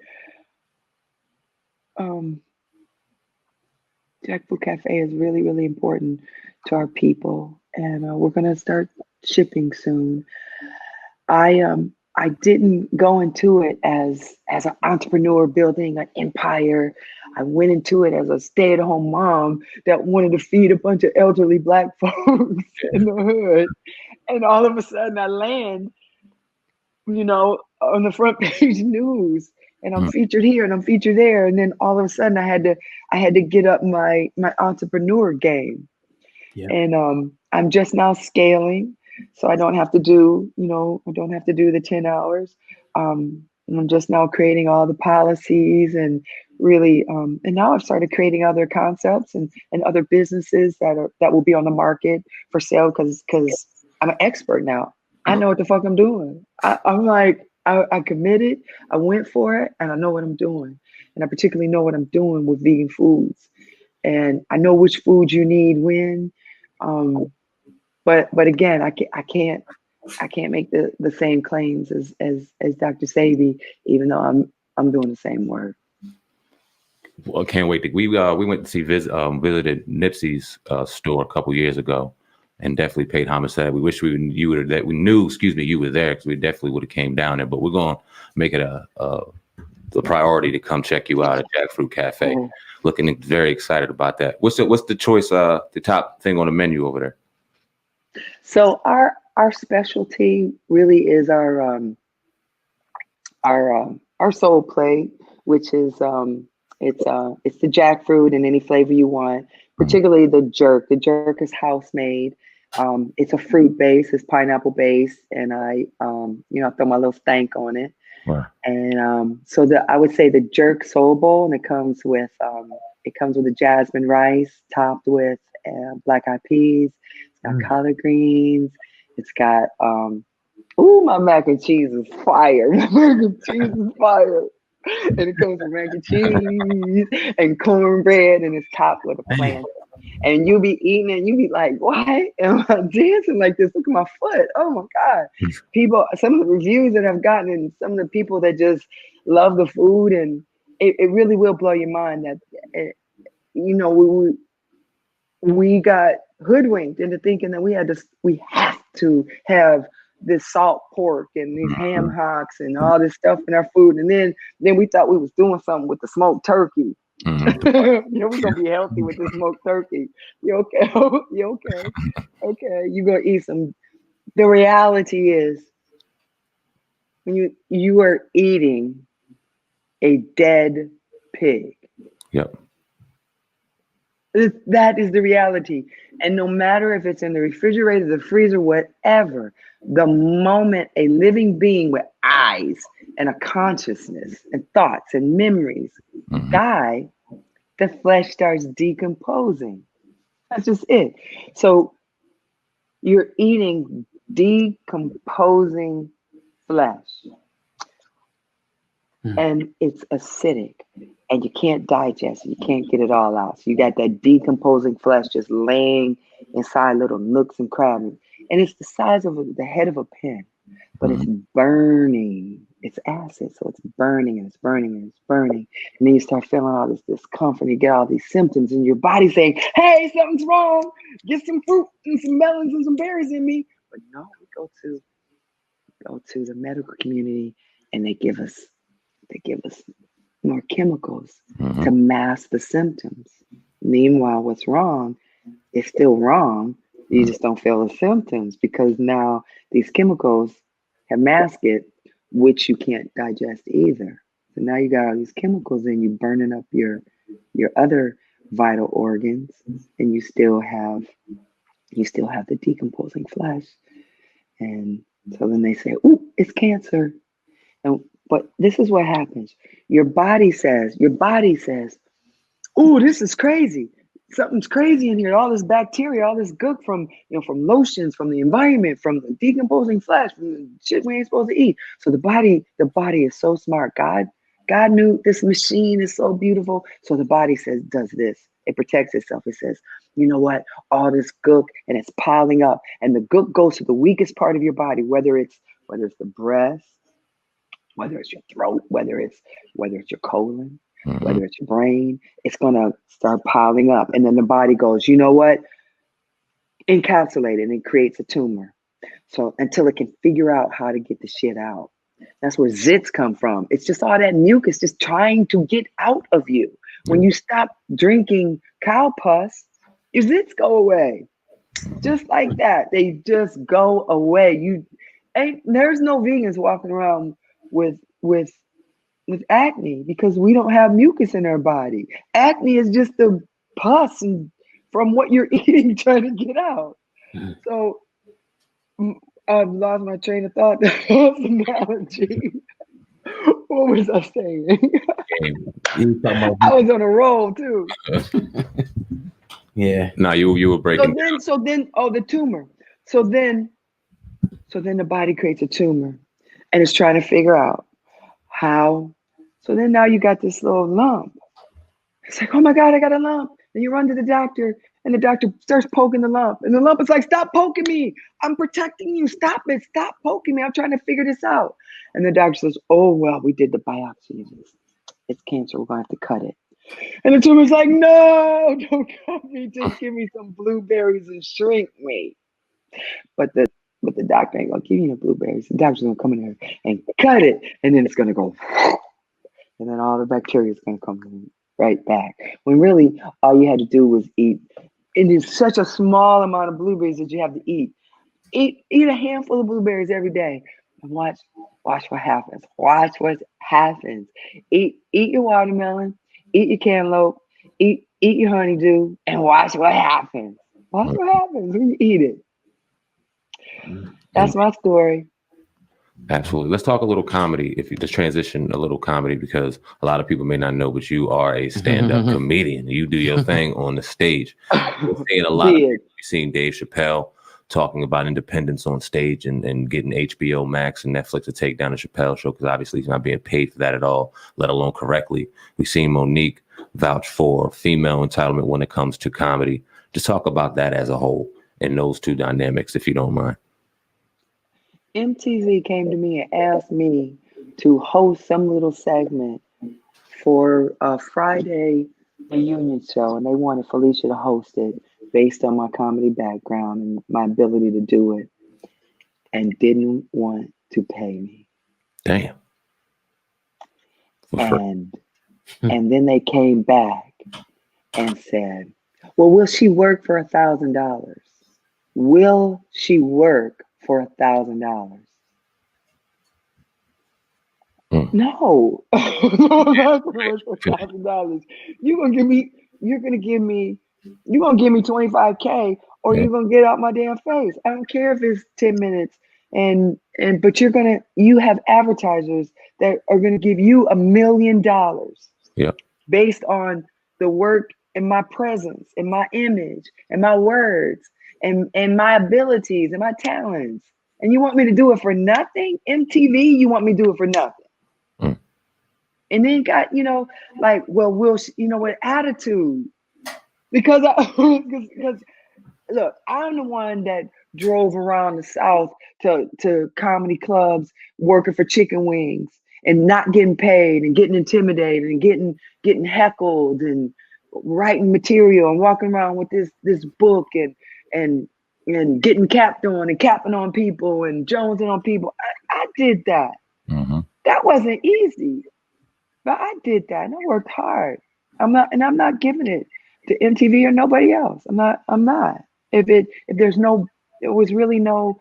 Jackfruit Cafe is really, really important to our people, and we're gonna start shipping soon. I didn't go into it as an entrepreneur building an empire. I went into it as a stay-at-home mom that wanted to feed a bunch of elderly Black folks in the hood, and all of a sudden I land, on the front page news, and I'm featured here and I'm featured there, and then all of a sudden I had to get up my entrepreneur game. Yeah. And I'm just now scaling, so I don't have to do the 10 hours. I'm just now creating all the policies and really, and now I've started creating other concepts and other businesses that will be on the market for sale because I'm an expert now. I know what the fuck I'm doing. I'm like, I committed, I went for it, and I know what I'm doing. And I particularly know what I'm doing with vegan foods. And I know which foods you need when. But again, I can't make the same claims as Dr. Sabi, even though I'm doing the same work. Well, I can't wait. We went to see visited Nipsey's store a couple years ago, and definitely paid homage to that. We wish we knew you were there, because we definitely would have came down there. But we're gonna make it a priority to come check you out at Jackfruit Cafe. Oh. Looking very excited about that. What's the choice? The top thing on the menu over there? So our specialty really is our soul plate, which is it's the jackfruit in any flavor you want, particularly the jerk. The jerk is house made. It's a fruit base, it's pineapple base, and I throw my little stank on it. Wow. And so I would say the jerk soul bowl, and it comes with the jasmine rice topped with black eyed peas. It's got collard greens. It's got my mac and cheese is fire. My mac and cheese is fire. And it comes with mac and cheese and cornbread, and it's topped with a plantain. And you be eating and you be like, why am I dancing like this? Look at my foot. Oh my God. People, some of the reviews that I've gotten and some of the people that just love the food, and it really will blow your mind that, we got hoodwinked into thinking that we have to have this salt pork and these ham hocks and all this stuff in our food. And then we thought we was doing something with the smoked turkey. We're gonna be healthy with this smoked turkey. You okay? You okay? Okay, you're gonna eat some. The reality is, when you are eating a dead pig. Yep. That is the reality. And no matter if it's in the refrigerator, the freezer, whatever, the moment a living being with eyes and a consciousness and thoughts and memories die, the flesh starts decomposing. That's just it. So you're eating decomposing flesh. And it's acidic, and you can't digest it. You can't get it all out. So you got that decomposing flesh just laying inside little nooks and crannies. And it's the size of the head of a pin, but it's burning. It's acid, so it's burning and it's burning and it's burning. And then you start feeling all this discomfort. You get all these symptoms in your body saying, hey, something's wrong. Get some fruit and some melons and some berries in me. But no, we go to the medical community, and they give us more chemicals to mask the symptoms. Meanwhile, what's wrong is still wrong. You just don't feel the symptoms because now these chemicals have masked it, which you can't digest either. So now you got all these chemicals in you burning up your other vital organs, and you still have the decomposing flesh. And so then they say, "Ooh, it's cancer." And but this is what happens. Your body says, "Ooh, this is crazy. Something's crazy in here. All this bacteria, all this gook from from lotions, from the environment, from the decomposing flesh, from the shit we ain't supposed to eat." So the body is so smart. God knew this machine is so beautiful. So the body does this. It protects itself. It says, you know what? All this gook, and it's piling up. And the gook goes to the weakest part of your body, whether it's the breast, whether it's your throat, whether it's your colon, whether it's your brain. It's gonna start piling up. And then the body goes, you know what? Encapsulate it, and it creates a tumor. So until it can figure out how to get the shit out. That's where zits come from. It's just all that mucus just trying to get out of you. When you stop drinking cow pus, your zits go away. Just like that. They just go away. There's no vegans walking around with acne because we don't have mucus in our body. Acne is just the pus from what you're eating trying to get out. So I've lost my train of thought. Analogy. What was I saying? I was on a roll too. Yeah. No, you were breaking. So then, the tumor. So then the body creates a tumor, and it's trying to figure out how. So then now you got this little lump. It's like, oh my God, I got a lump. And you run to the doctor, and the doctor starts poking the lump. And the lump is like, stop poking me. I'm protecting you. Stop it. Stop poking me. I'm trying to figure this out. And the doctor says, oh, well, we did the biopsy. It's cancer. We're going to have to cut it. And the tumor's like, no, don't cut me. Just give me some blueberries and shrink me. But the doctor ain't going to give you no blueberries. The doctor's going to come in there and cut it. And then it's going to go. And then all the bacteria is going to come right back. When really all you had to do was eat. It is such a small amount of blueberries that you have to eat. Eat a handful of blueberries every day and watch what happens. Watch what happens. Eat your watermelon, eat your cantaloupe, eat your honeydew, and watch what happens. Watch what happens when you eat it. That's my story. Absolutely. Let's talk a little comedy. If you just transition a little comedy, because a lot of people may not know, but you are a stand-up comedian. You do your thing on the stage. We're seeing a lot of people. You've seen Dave Chappelle talking about independence on stage and getting HBO Max and Netflix to take down the Chappelle show, because obviously he's not being paid for that at all, let alone correctly. We've seen Monique vouch for female entitlement when it comes to comedy. Just talk about that as a whole and those two dynamics, if you don't mind. MTV came to me and asked me to host some little segment for a Friday reunion show, and they wanted Felicia to host it based on my comedy background and my ability to do it, and didn't want to pay me. Damn. And then they came back and said, well, will she work for $1,000? Will she work for $1,000? No. No, I'm not gonna work for $1,000. You're gonna give me $25K, or you're gonna get out my damn face. I don't care if it's 10 minutes, but you have advertisers that are gonna give you $1 million based on the work and my presence and my image and my words and my abilities and my talents. And you want me to do it for nothing? MTV, you want me to do it for nothing? And then got, with attitude. Because look, I'm the one that drove around the South to comedy clubs working for chicken wings and not getting paid and getting intimidated and getting heckled and writing material and walking around with this book and getting capped on and capping on people and jonesing on people. I did that. That wasn't easy. But I did that and I worked hard. I'm not giving it to MTV or nobody else. I'm not. There was really no,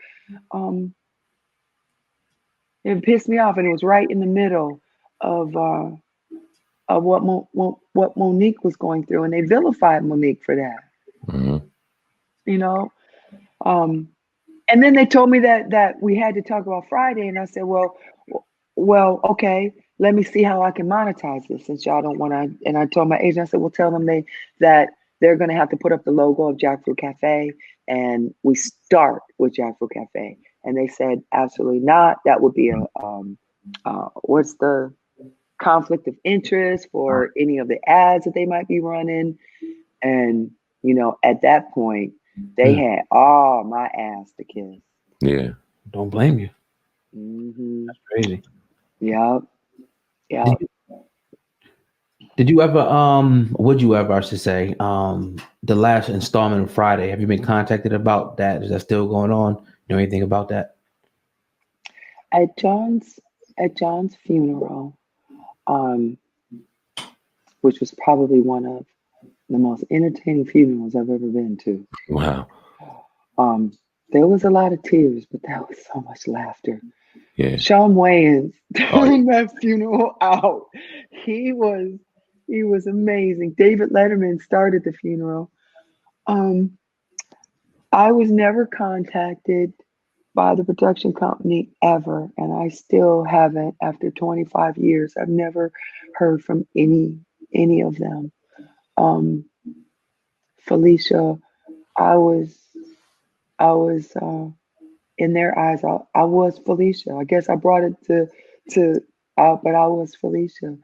it pissed me off, and it was right in the middle of what what Monique was going through, and they vilified Monique for that. Mm-hmm. You know, um, and then they told me that we had to talk about Friday, and I said, well, okay, let me see how I can monetize this since y'all don't want to. And I told my agent, I said, well, tell them that they're going to have to put up the logo of Jackfruit Cafe, and we start with Jackfruit Cafe. And they said, absolutely not. That would be a what's the conflict of interest for any of the ads that they might be running. And at that point, they had all my ass to kiss. Yeah. Don't blame you. Mm-hmm. That's crazy. Yep. Yep. Did you ever would you ever, I should say, the last installment of Friday, have you been contacted about that? Is that still going on? Know anything about that? At John's funeral, which was probably one of the most entertaining funerals I've ever been to. Wow. There was a lot of tears, but that was so much laughter. Yeah. Sean Wayans during that funeral out. He was amazing. David Letterman started the funeral. I was never contacted by the production company ever, and I still haven't after 25 years. I've never heard from any of them. Felicia, I was in their eyes. I was Felicia. I guess I brought it to but I was Felicia.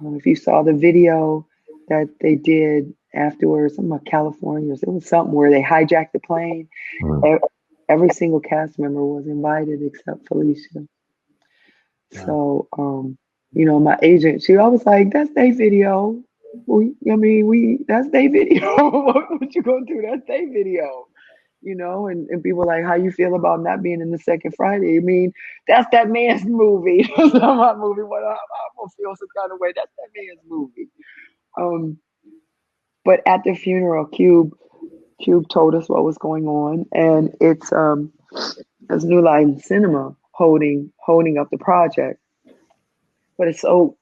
If you saw the video that they did afterwards, something about California, it was something where they hijacked the plane. Mm. Every single cast member was invited except Felicia. So, my agent, she always like, that's their video. That's their video. What you gonna do? That's their video. And people are like, how you feel about not being in the second Friday? I mean, that's that man's movie. That's not my movie. What I'm gonna feel some kind of way. That's that man's movie. But at the funeral, Cube told us what was going on, and it's New Line Cinema holding up the project. But it's so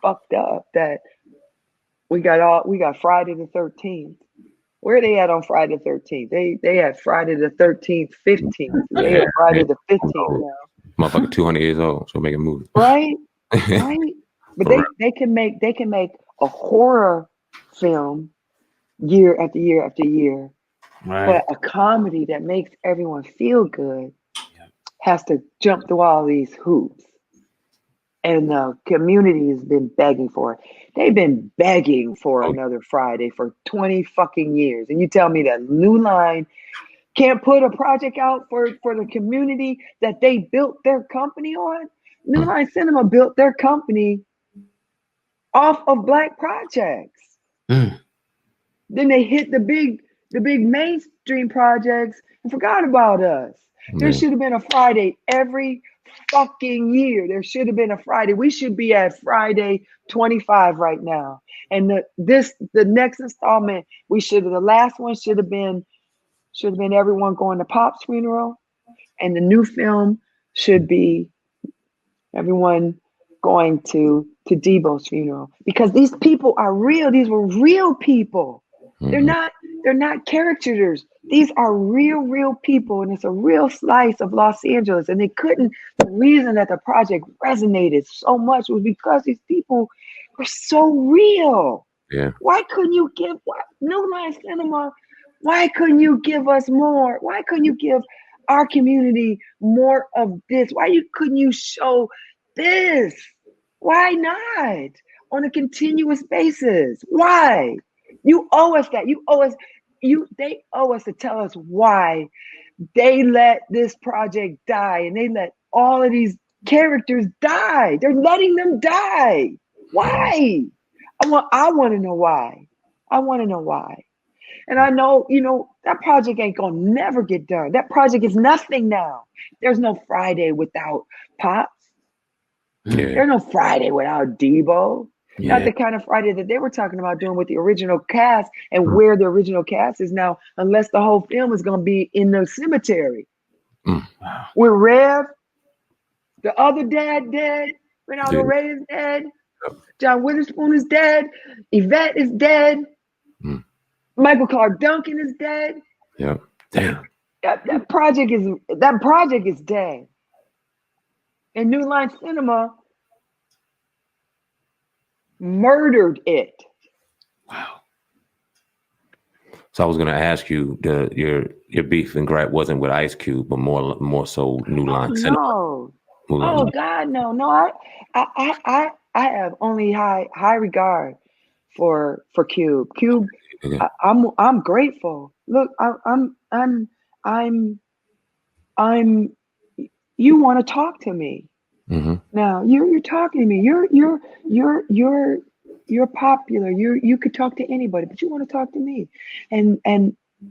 fucked up that we got Friday the 13th. Where they at on Friday the 13th? They had Friday the 13th, 15th. They had Friday the 15th now. Motherfucker 200 years old, so make a movie. Right? Right? But they can make a horror film year after year after year. Right. But a comedy that makes everyone feel good has to jump through all these hoops. And the community has been begging for it. They've been begging for another Friday for 20 fucking years. And you tell me that New Line can't put a project out for the community that they built their company on? New Line Cinema built their company off of Black projects. Then they hit the big mainstream projects and forgot about us. There should have been a Friday every fucking year. There should have been a Friday. We should be at Friday 25 right now. And the next installment, the last one should have been everyone going to Pop's funeral. And the new film should be everyone going to Debo's funeral. Because these people are real. These were real people. They're not caricatures. These are real people, and it's a real slice of Los Angeles. And the reason that the project resonated so much was because these people were so real. Yeah. Why couldn't you give New Line Cinema? Why couldn't you give us more? Why couldn't you give our community more of this? Why couldn't you show this? Why not on a continuous basis? Why? You owe us that. They owe us to tell us why they let this project die and they let all of these characters die. They're letting them die. Why? I want to know why. I want to know why. And I know, that project ain't gonna never get done. That project is nothing now. There's no Friday without Pops. Yeah. There's no Friday without Debo. Yeah. Not the kind of Friday that they were talking about doing with the original cast and where the original cast is now, unless the whole film is going to be in the cemetery. With Rev, the other dad dead, Ronaldo Ray is dead. John Witherspoon is dead. Yvette is dead. Michael Clark Duncan is dead. Yeah. Damn. That project is dead. And New Line Cinema murdered it. Wow. So I was gonna ask you, your beef and gripe wasn't with Ice Cube, but more so New Line Cinema. No. Oh God, no. I have only high regard for Cube. Cube, Okay. I'm grateful. Look, I'm you want to talk to me. Mm-hmm. Now you're talking to me. You're popular. You could talk to anybody, but you want to talk to me. And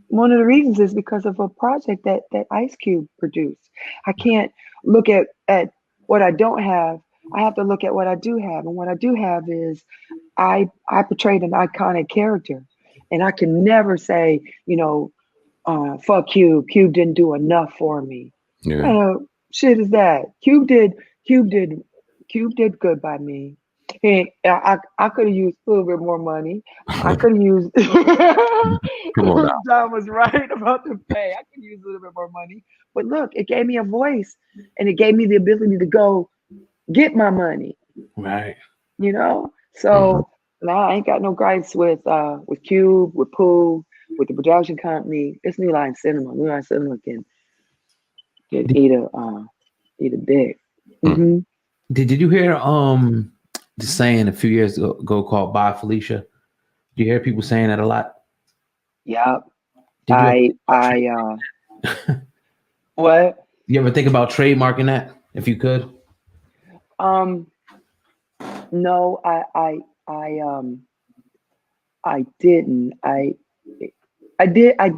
one of the reasons is because of a project that Ice Cube produced. I can't look at what I don't have. I have to look at what I do have. And what I do have is I portrayed an iconic character. And I can never say, fuck Cube. Cube didn't do enough for me. Yeah. Shit is that. Cube did good by me. Hey, I could have used a little bit more money. I could have used Come on now. John was right about the pay. I could use a little bit more money. But look, it gave me a voice and it gave me the ability to go get my money. Right. So now I ain't got no gripes with Cube, with Pooh, with the production company. It's New Line Cinema. New Line Cinema can eat a dick. Mm-hmm. Did you hear the saying a few years ago called "Bye Felicia"? Do you hear people saying that a lot? Yep. Did What? you ever think about trademarking that if you could? No, I didn't. I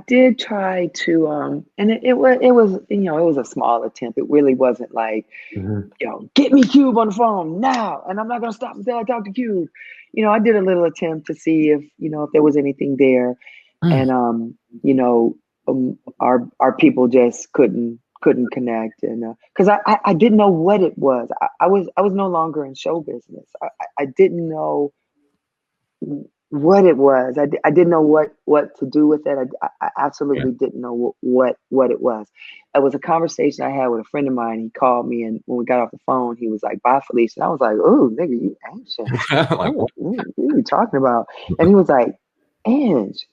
did try to and it was a small attempt. It really wasn't like, get me Cube on the phone now, and I'm not gonna stop until I talk to Cube. I did a little attempt to see if there was anything there, and our people just couldn't connect, and because I didn't know what it was. I was no longer in show business. I didn't know what it was. I didn't know what to do with it. I absolutely didn't know what it was. It was a conversation I had with a friend of mine. He called me, and when we got off the phone, he was like, "Bye, Felicia." And I was like, "Oh, nigga, you anxious? Like, what are you talking about?" And he was like, "Ange,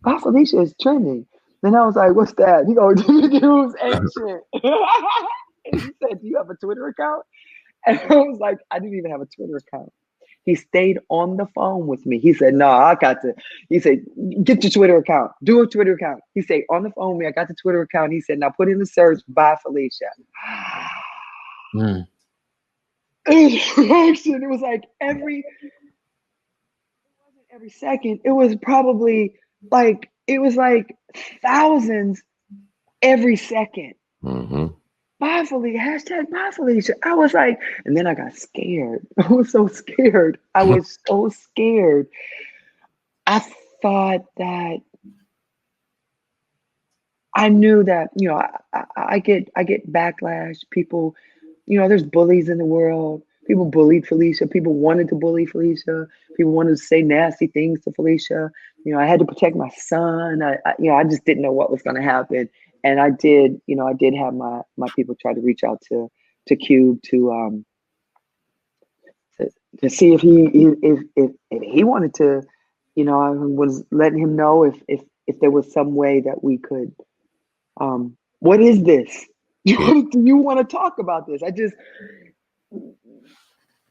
Bye, Felicia is trending." Then I was like, "What's that?" He goes, "It was ancient." And he said, "Do you have a Twitter account?" And I was like, "I didn't even have a Twitter account." He stayed on the phone with me. He said, "No, I got to." He said, "Get your Twitter account. Do a Twitter account." He stayed on the phone with me. I got the Twitter account. He said, "Now put in the search, Bye Felicia." It was like every second. It was probably like thousands every second. Bye Felicia, hashtag Bye Felicia. I was like, and then I got scared. I was so scared. I was so scared. I thought that I knew that, I get backlash. People, there's bullies in the world. People bullied Felicia. People wanted to bully Felicia. People wanted to say nasty things to Felicia. I had to protect my son. I just didn't know what was going to happen. And I did have my people try to reach out to Cube to see if he wanted to, I was letting him know if there was some way that we could, what is this? Do you want to talk about this? I just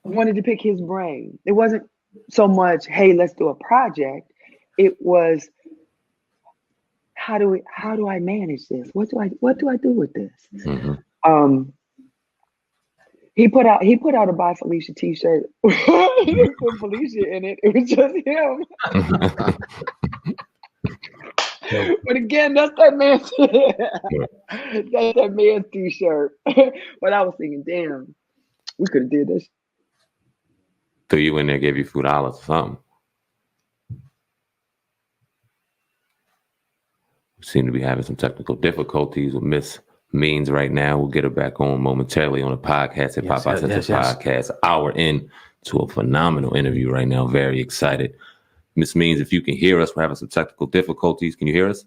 wanted to pick his brain. It wasn't so much, hey, let's do a project. It was, how do I manage this? What do I do with this? He put out a Bye Felicia t-shirt. He didn't put Felicia in it. It was just him. But again, that's that man's that's that man's t-shirt. But I was thinking, damn, we could have did this. Threw you in there, gave you $4 or something. We seem to be having some technical difficulties with Miss Means right now. We'll get her back on momentarily on the podcast at Pop Out Podcast. Hour in to a phenomenal interview right now. Very excited. Miss Means, if you can hear us, we're having some technical difficulties. Can you hear us?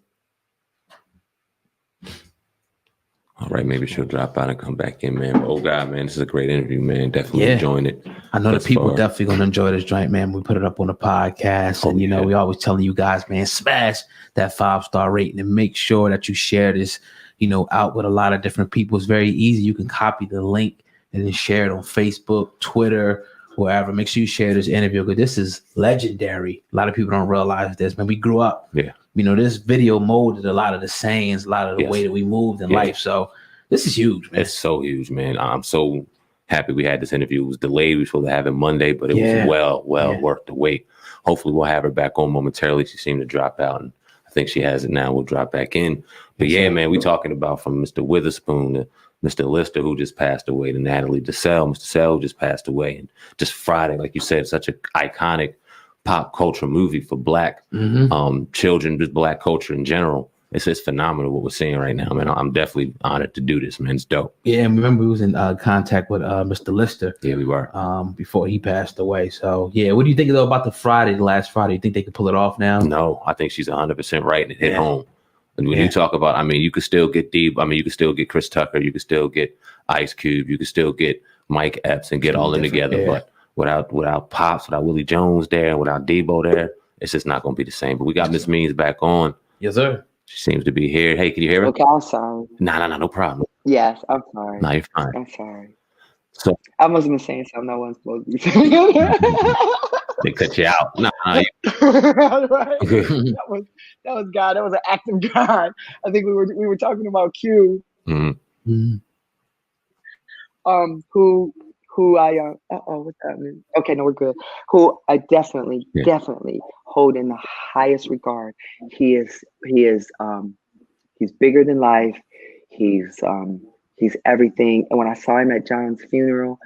All right, maybe she'll drop out and come back in, man. But, oh, God, man, this is a great interview, man. Definitely enjoying it. I know the people definitely going to enjoy this joint, man. We put it up on the podcast. And, you know, we always telling you guys, man, smash that 5-star rating and make sure that you share this, you know, out with a lot of different people. It's very easy. You can copy the link and then share it on Facebook, Twitter, wherever. Make sure you share this interview because this is legendary. A lot of people don't realize this, man. We grew up. Yeah. You know, this video molded a lot of the sayings, a lot of the way that we moved in life. So this is huge, man. It's so huge, man. I'm so happy we had this interview. It was delayed. We were supposed to have it Monday, but it was well worth the wait. Hopefully we'll have her back on momentarily. She seemed to drop out, and I think she has it now. We'll drop back in. But man, we talking about from Mr. Witherspoon to Mr. Lister, who just passed away, to Natalie DeSalle. Mr. Sell just passed away. And just Friday, like you said, such an iconic pop culture movie for Black children, just Black culture in general. It's just phenomenal what we're seeing right now, man. I'm definitely honored to do this, man. It's dope. Yeah, and remember we was in contact with Mr. Lister. Yeah, we were. Before he passed away. So, yeah, what do you think though about the last Friday? You think they could pull it off now? No, I think she's 100% right and it hit home. And when you talk about, I mean, you could still get you could still get Chris Tucker, you could still get Ice Cube, you could still get Mike Epps and get all them together. But without Pops, without Willie Jones there, and without Debo there, it's just not going to be the same. But we got Miss Means back on. Yes, sir. She seems to be here. Hey, can you hear us? Okay, I'm sorry. No problem. Yes, I'm sorry. No, you're fine. I'm sorry. So I must have been saying something I wasn't supposed to be saying. they cut you out. No. Right. that was God. That was an act of God. I think we were talking about Q. Mm-hmm. Who I what's happening? Okay, no, we're good. Who I definitely hold in the highest regard. He's bigger than life. He's everything. And when I saw him at John's funeral,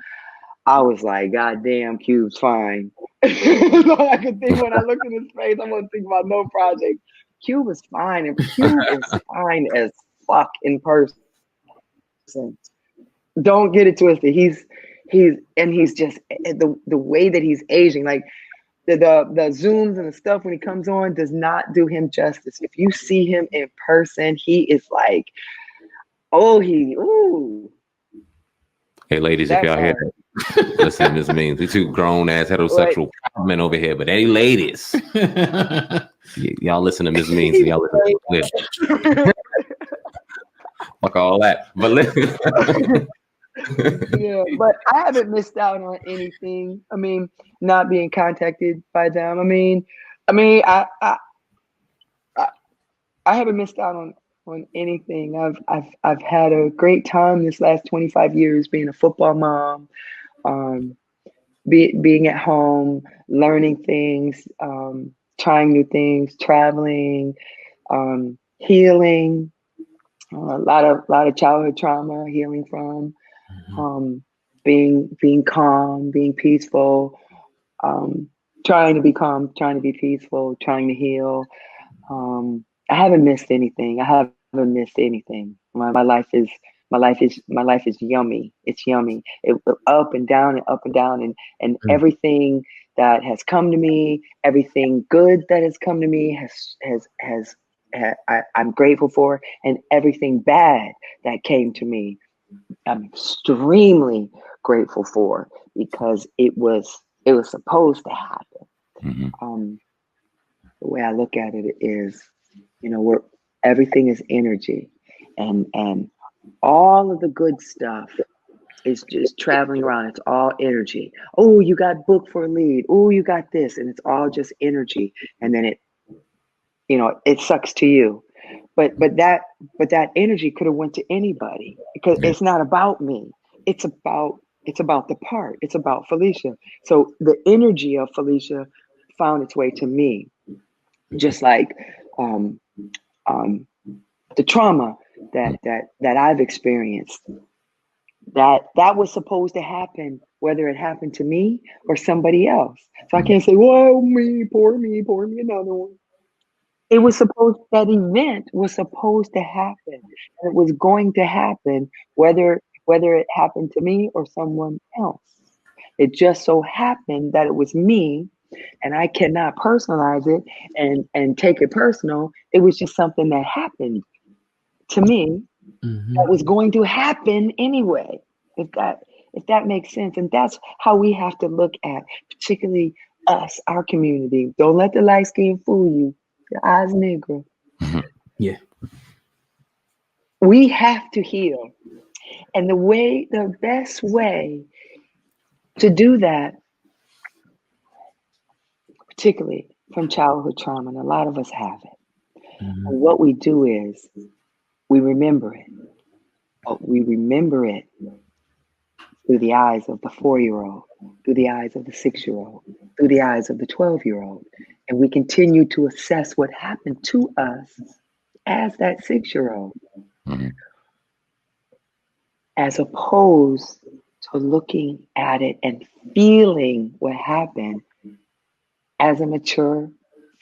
I was like, God damn, Cube's fine. That's all I could think when I looked in his face. I wasn't thinking about no project. Cube is fine, and Cube is fine as fuck in person. Don't get it twisted. He's just the way that he's aging, like the zooms and the stuff when he comes on does not do him justice. If you see him in person, he is like, ooh. Hey ladies, if y'all hear that, listen, this means we two grown ass heterosexual men over here, but any ladies, y'all listen to Miss Means and y'all listen to fuck all that. But listen. Yeah, but I haven't missed out on anything. I mean, not being contacted by them. I mean, I haven't missed out on anything. I've had a great time this last 25 years being a football mom, being at home, learning things, trying new things, traveling, healing, a lot of childhood trauma, healing from. Being calm, being peaceful, trying to be calm, trying to be peaceful, trying to heal. I haven't missed anything. My life is yummy. It's yummy. It up and down and up and down and everything that has come to me, everything good that has come to me I'm grateful for, and everything bad that came to me, I'm extremely grateful for, because it was supposed to happen. The way I look at it is, everything is energy, and all of the good stuff is just traveling around. It's all energy. Oh, you got booked for a lead. Oh, you got this, and it's all just energy. And then it sucks to you. But that energy could have went to anybody, because it's not about me. It's about the part. It's about Felicia. So the energy of Felicia found its way to me, just like the trauma that I've experienced. That was supposed to happen, whether it happened to me or somebody else. So I can't say, "Whoa, me, poor me, another one." It was supposed, that event was supposed to happen. And it was going to happen whether it happened to me or someone else. It just so happened that it was me, and I cannot personalize it and take it personal. It was just something that happened to me that was going to happen anyway. If that makes sense. And that's how we have to look at, particularly us, our community. Don't let the light skin fool you. Your eyes nigger. Yeah. We have to heal. And the best way to do that, particularly from childhood trauma, and a lot of us have it. And what we do is we remember it. But we remember it through the eyes of the 4-year-old, through the eyes of the 6-year-old, through the eyes of the 12-year-old. And we continue to assess what happened to us as that 6-year-old, as opposed to looking at it and feeling what happened as a mature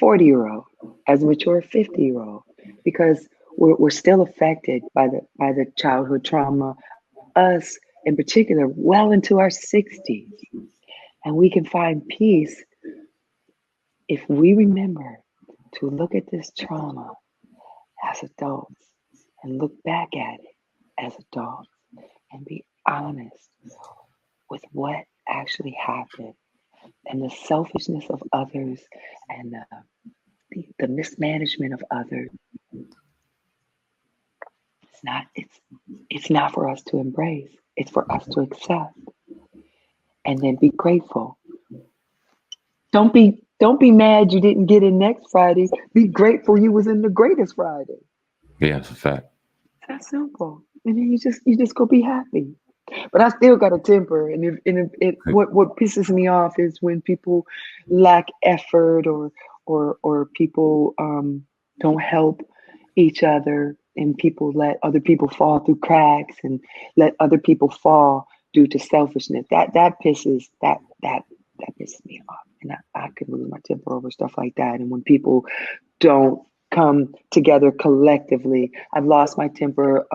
40-year-old, as a mature 50-year-old, because we're still affected by the childhood trauma, us in particular, well into our 60s. And we can find peace if we remember to look at this trauma as adults and look back at it as adults and be honest with what actually happened, and the selfishness of others, and the mismanagement of others. It's not for us to embrace. It's for us to accept, and then be grateful. Don't be mad you didn't get in next Friday. Be grateful you was in the greatest Friday. Yeah, it's a fact. It's that simple. And then you just go be happy. But I still got a temper, and what pisses me off is when people lack effort, or people don't help each other, and people let other people fall through cracks and let other people fall due to selfishness. That pisses me off, and I could lose my temper over stuff like that. And when people don't come together collectively, I've lost my temper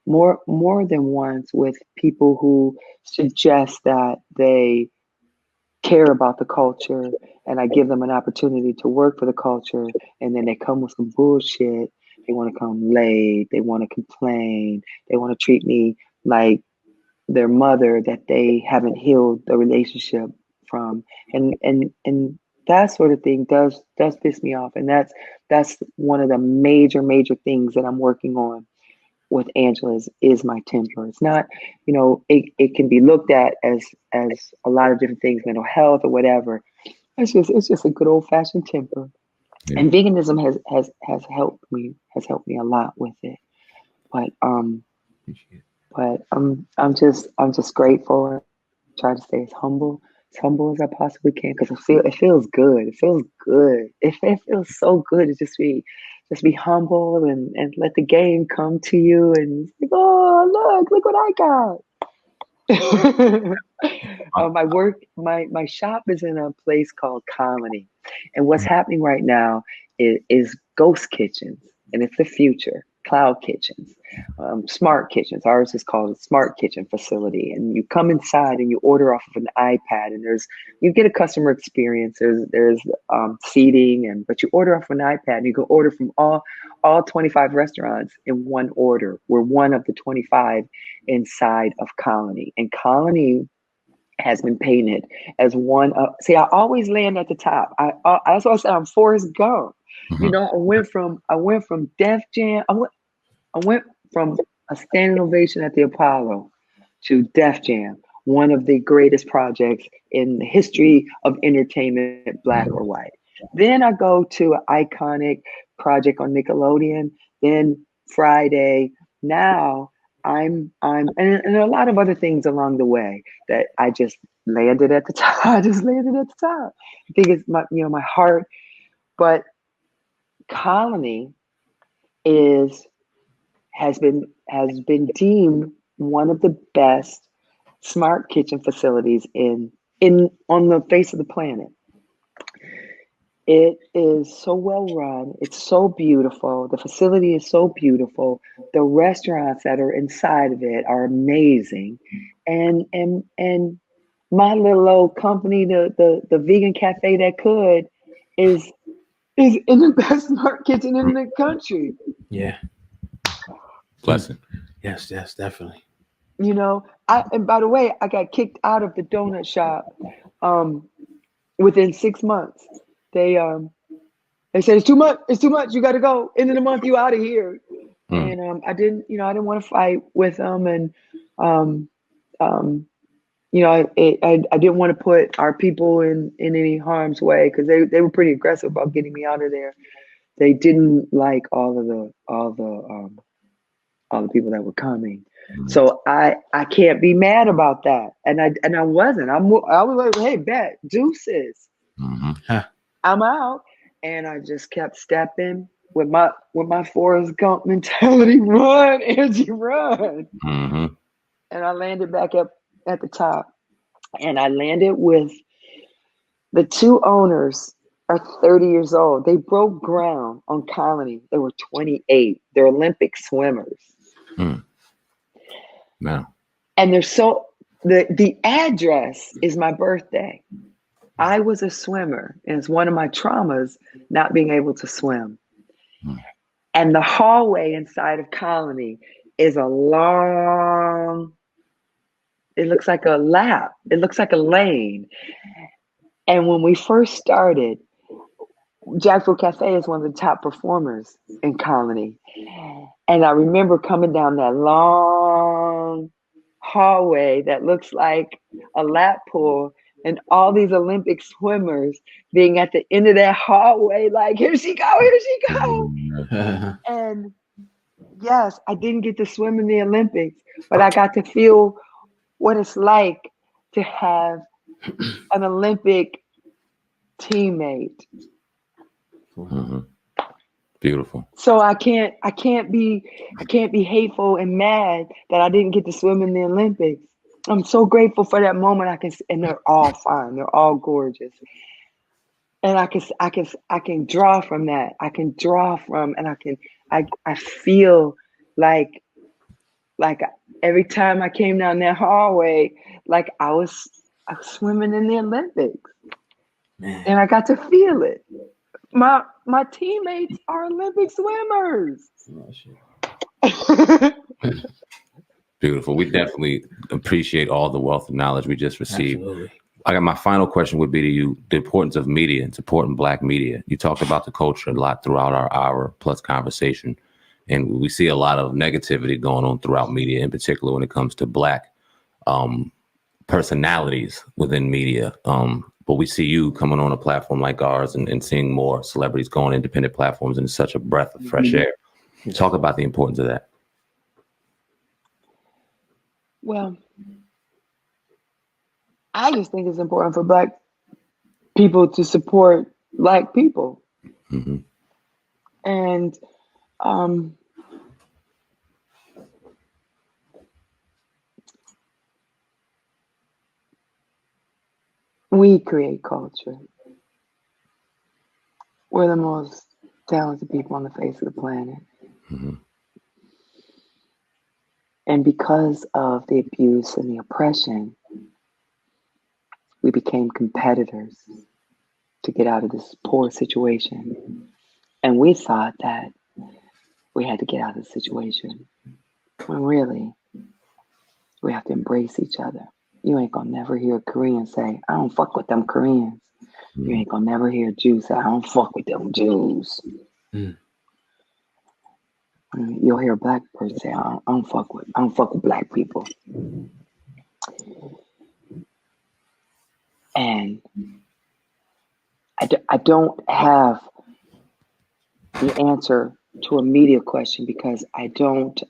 more than once with people who suggest that they care about the culture, and I give them an opportunity to work for the culture, and then they come with some bullshit. They want to come late. They want to complain. They want to treat me like their mother that they haven't healed the relationship from, and that sort of thing does piss me off, and that's one of the major things that I'm working on with Angela is my temper. It's not, it can be looked at as a lot of different things, mental health or whatever. It's just a good old fashioned temper. Yeah. And veganism has helped me a lot with it. But I'm just grateful. Try to stay as humble as I possibly can, because it feels good. It feels good. It feels so good to just be humble and let the game come to you, and like, oh, look what I got. My shop is in a place called Colony, and what's happening right now is ghost kitchens, and it's the future. Cloud kitchens, smart kitchens. Ours is called a smart kitchen facility, and you come inside and you order off of an iPad, and you get a customer experience. There's seating, but you order off of an iPad, and you can order from all 25 restaurants in one order. We're one of the 25 inside of Colony, and Colony has been painted as one of. See, I always land at the top. That's why I said I'm Forrest Gump. I went from Def Jam. I went from a standing ovation at the Apollo to Def Jam, one of the greatest projects in the history of entertainment, black or white. Then I go to an iconic project on Nickelodeon. Then Friday. Now and a lot of other things along the way that I just landed at the top. I just landed at the top. I think it's my heart, but Colony has been deemed one of the best smart kitchen facilities in on the face of the planet. It is so well run. It's so beautiful. The facility is so beautiful. The restaurants that are inside of it are amazing. And my little old company, the vegan cafe that could, is in the best smart kitchen in the country. Yeah. Blessing. Yes, definitely. You know, and by the way, I got kicked out of the donut shop within 6 months. They said it's too much. It's too much. You got to go. End of the month, you out of here. Mm. And I didn't want to fight with them, and um, um, I didn't want to put our people in any harm's way because they were pretty aggressive about getting me out of there. They didn't like all the people that were coming. So I can't be mad about that, and I wasn't. I was like, hey, bet deuces. Mm-hmm. I'm out. And I just kept stepping with my Forrest Gump mentality. Run, Angie, run. Mm-hmm. And I landed back up at the top. And I landed with the two owners are 30 years old. They broke ground on Colony. They were 28. They're Olympic swimmers. No. And they're the address is my birthday. I was a swimmer, and it's one of my traumas not being able to swim. And the hallway inside of Colony is a long, it looks like a lap. It looks like a lane. And when we first started, Jackfruit Cafe is one of the top performers in Colony. And I remember coming down that long hallway that looks like a lap pool, and all these Olympic swimmers being at the end of that hallway, like, here she go, here she go. And yes, I didn't get to swim in the Olympics, but I got to feel what it's like to have an Olympic teammate. Mm-hmm. Beautiful. So I can't be hateful and mad that I didn't get to swim in the Olympics. I'm so grateful for that moment. And they're all fine. They're all gorgeous. And I can draw from that. I can draw from, and I feel like every time I came down that hallway, like I was swimming in the Olympics. Man. And I got to feel it. My teammates are Olympic swimmers. Beautiful. We definitely appreciate all the wealth of knowledge we just received. Absolutely. I got my final question would be to you, the importance of media and supporting Black media. You talked about the culture a lot throughout our hour plus conversation. And we see a lot of negativity going on throughout media, in particular when it comes to Black personalities within media. But we see you coming on a platform like ours and seeing more celebrities going independent platforms, and it's such a breath of fresh air. Talk about the importance of that. Well, I just think it's important for Black people to support Black people. Mm-hmm. And we create culture. We're the most talented people on the face of the planet. Mm-hmm. And because of the abuse and the oppression, we became competitors to get out of this poor situation. And we thought that we had to get out of the situation, when really, we have to embrace each other. You ain't gonna never hear a Korean say, I don't fuck with them Koreans. You ain't gonna never hear a Jew say, I don't fuck with them Jews. Mm. You'll hear a Black person say, I don't fuck with Black people. And I don't have the answer to a media question because I don't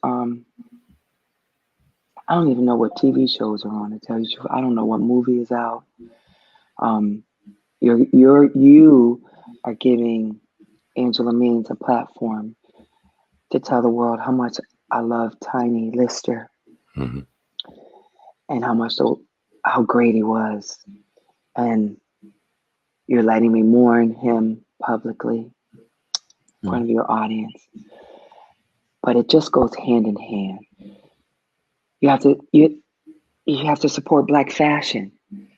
even know what TV shows are on, to tell you the truth. I don't know what movie is out. You are giving Angela Means a platform to tell the world how much I love Tiny Lister, Mm-hmm. and how great he was. And you're letting me mourn him publicly in front of your audience, but it just goes hand in hand. You have to support Black fashion.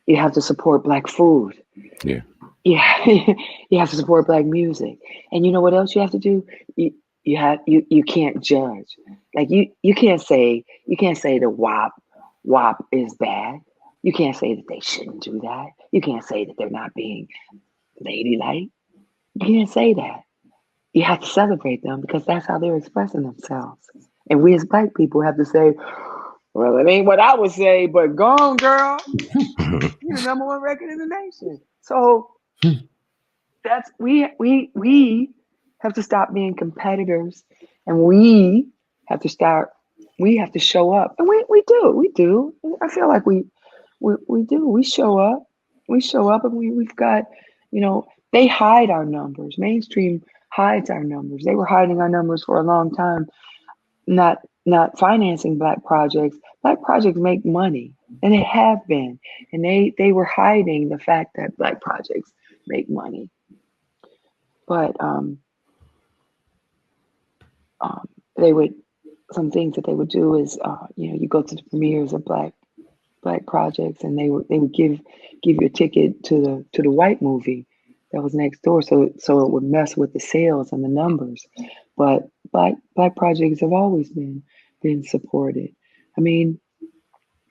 You have to support Black food. Yeah. Yeah, you have to support Black music. And you know what else you have to do? You can't judge. Like you can't say the WAP is bad. You can't say that they shouldn't do that. You can't say that they're not being ladylike. You can't say that. You have to celebrate them because that's how they're expressing themselves. And we as Black people have to say, well, it ain't what I would say, but go on, girl. You're the number one record in the nation. So that's we have to stop being competitors, and we have to show up. And we do. I feel like we do. We show up. And we've got, they hide our numbers. Mainstream hides our numbers. They were hiding our numbers for a long time, not financing Black projects. Black projects make money, and they have been. And they were hiding the fact that Black projects make money. But some things that they would do is, you go to the premieres of Black projects, and they would give you a ticket to the white movie that was next door, so it would mess with the sales and the numbers. But Black projects have always been supported. I mean,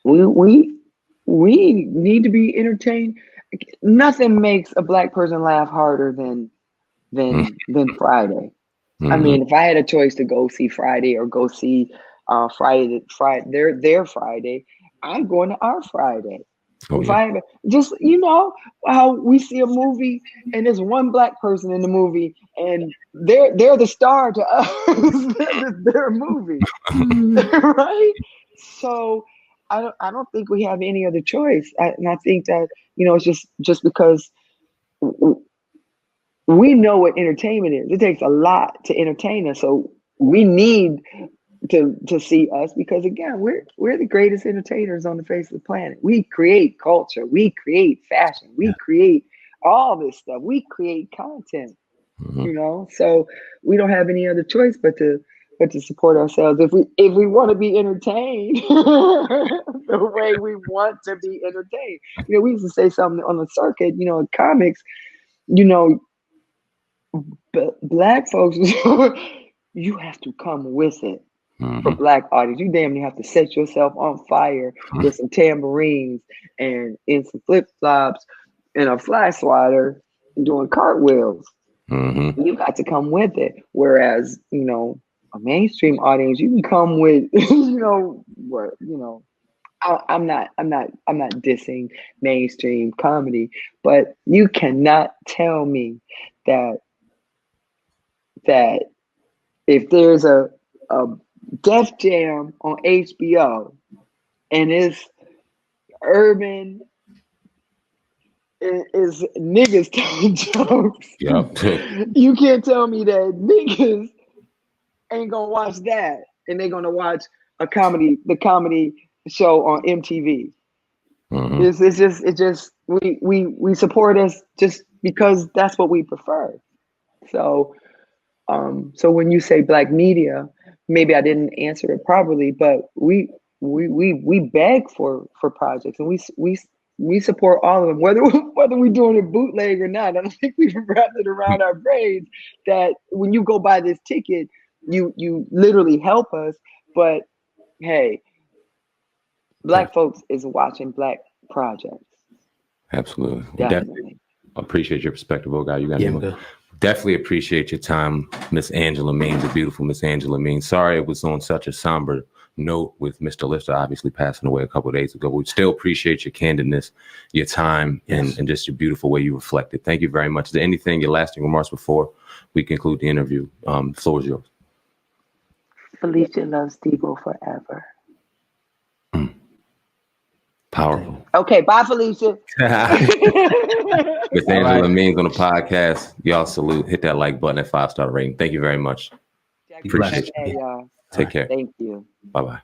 we need to be entertained. Nothing makes a Black person laugh harder than Friday. Mm-hmm. I mean, if I had a choice to go see Friday or go see their Friday, I'm going to our Friday. Oh, If yeah. I had just, how we see a movie and there's one Black person in the movie and they're the star to us. They're their movie, right? So I don't think we have any other choice, and I think that it's just because we know what entertainment is. It takes a lot to entertain us, so we need to see us, because again, we're the greatest entertainers on the face of the planet. We create culture, we create fashion, we create all this stuff, we create content. So we don't have any other choice but to support ourselves if we want to be entertained the way we want to be entertained. We used to say something on the circuit, in comics, Black folks, you have to come with it. For Black audience, you damn near have to set yourself on fire with some tambourines and in some flip flops and a fly swatter and doing cartwheels. You got to come with it. Whereas, a mainstream audience, you can come with, I'm not dissing mainstream comedy, but you cannot tell me that if there's a Def Jam on HBO and it's urban, is niggas telling jokes. Yep. You can't tell me that niggas ain't gonna watch that and they're gonna watch the comedy show on MTV. It's just we support us just because that's what we prefer. So when you say Black media, maybe I didn't answer it properly, but we beg for projects, and we support all of them, whether we're doing it bootleg or not. I don't think we've wrapped it around our brains that when you go buy this ticket, you literally help us. But hey, Black folks is watching Black projects. Absolutely. Definitely. Appreciate your perspective, guy. You got Yeah, definitely appreciate your time, Miss Angela Means, the beautiful Miss Angela Means. Sorry it was on such a somber note with Mr. Lister obviously passing away a couple of days ago. We still appreciate your candidness, your time, and just your beautiful way you reflected. Thank you very much. Is there anything, your lasting remarks before we conclude the interview? The floor is yours. Felicia loves Debo forever. Powerful. Okay, bye, Felicia. Miss Angela Means on the podcast. Y'all salute. Hit that like button at 5-star rating. Thank you very much. Appreciate it. Take care. Thank you. Bye-bye.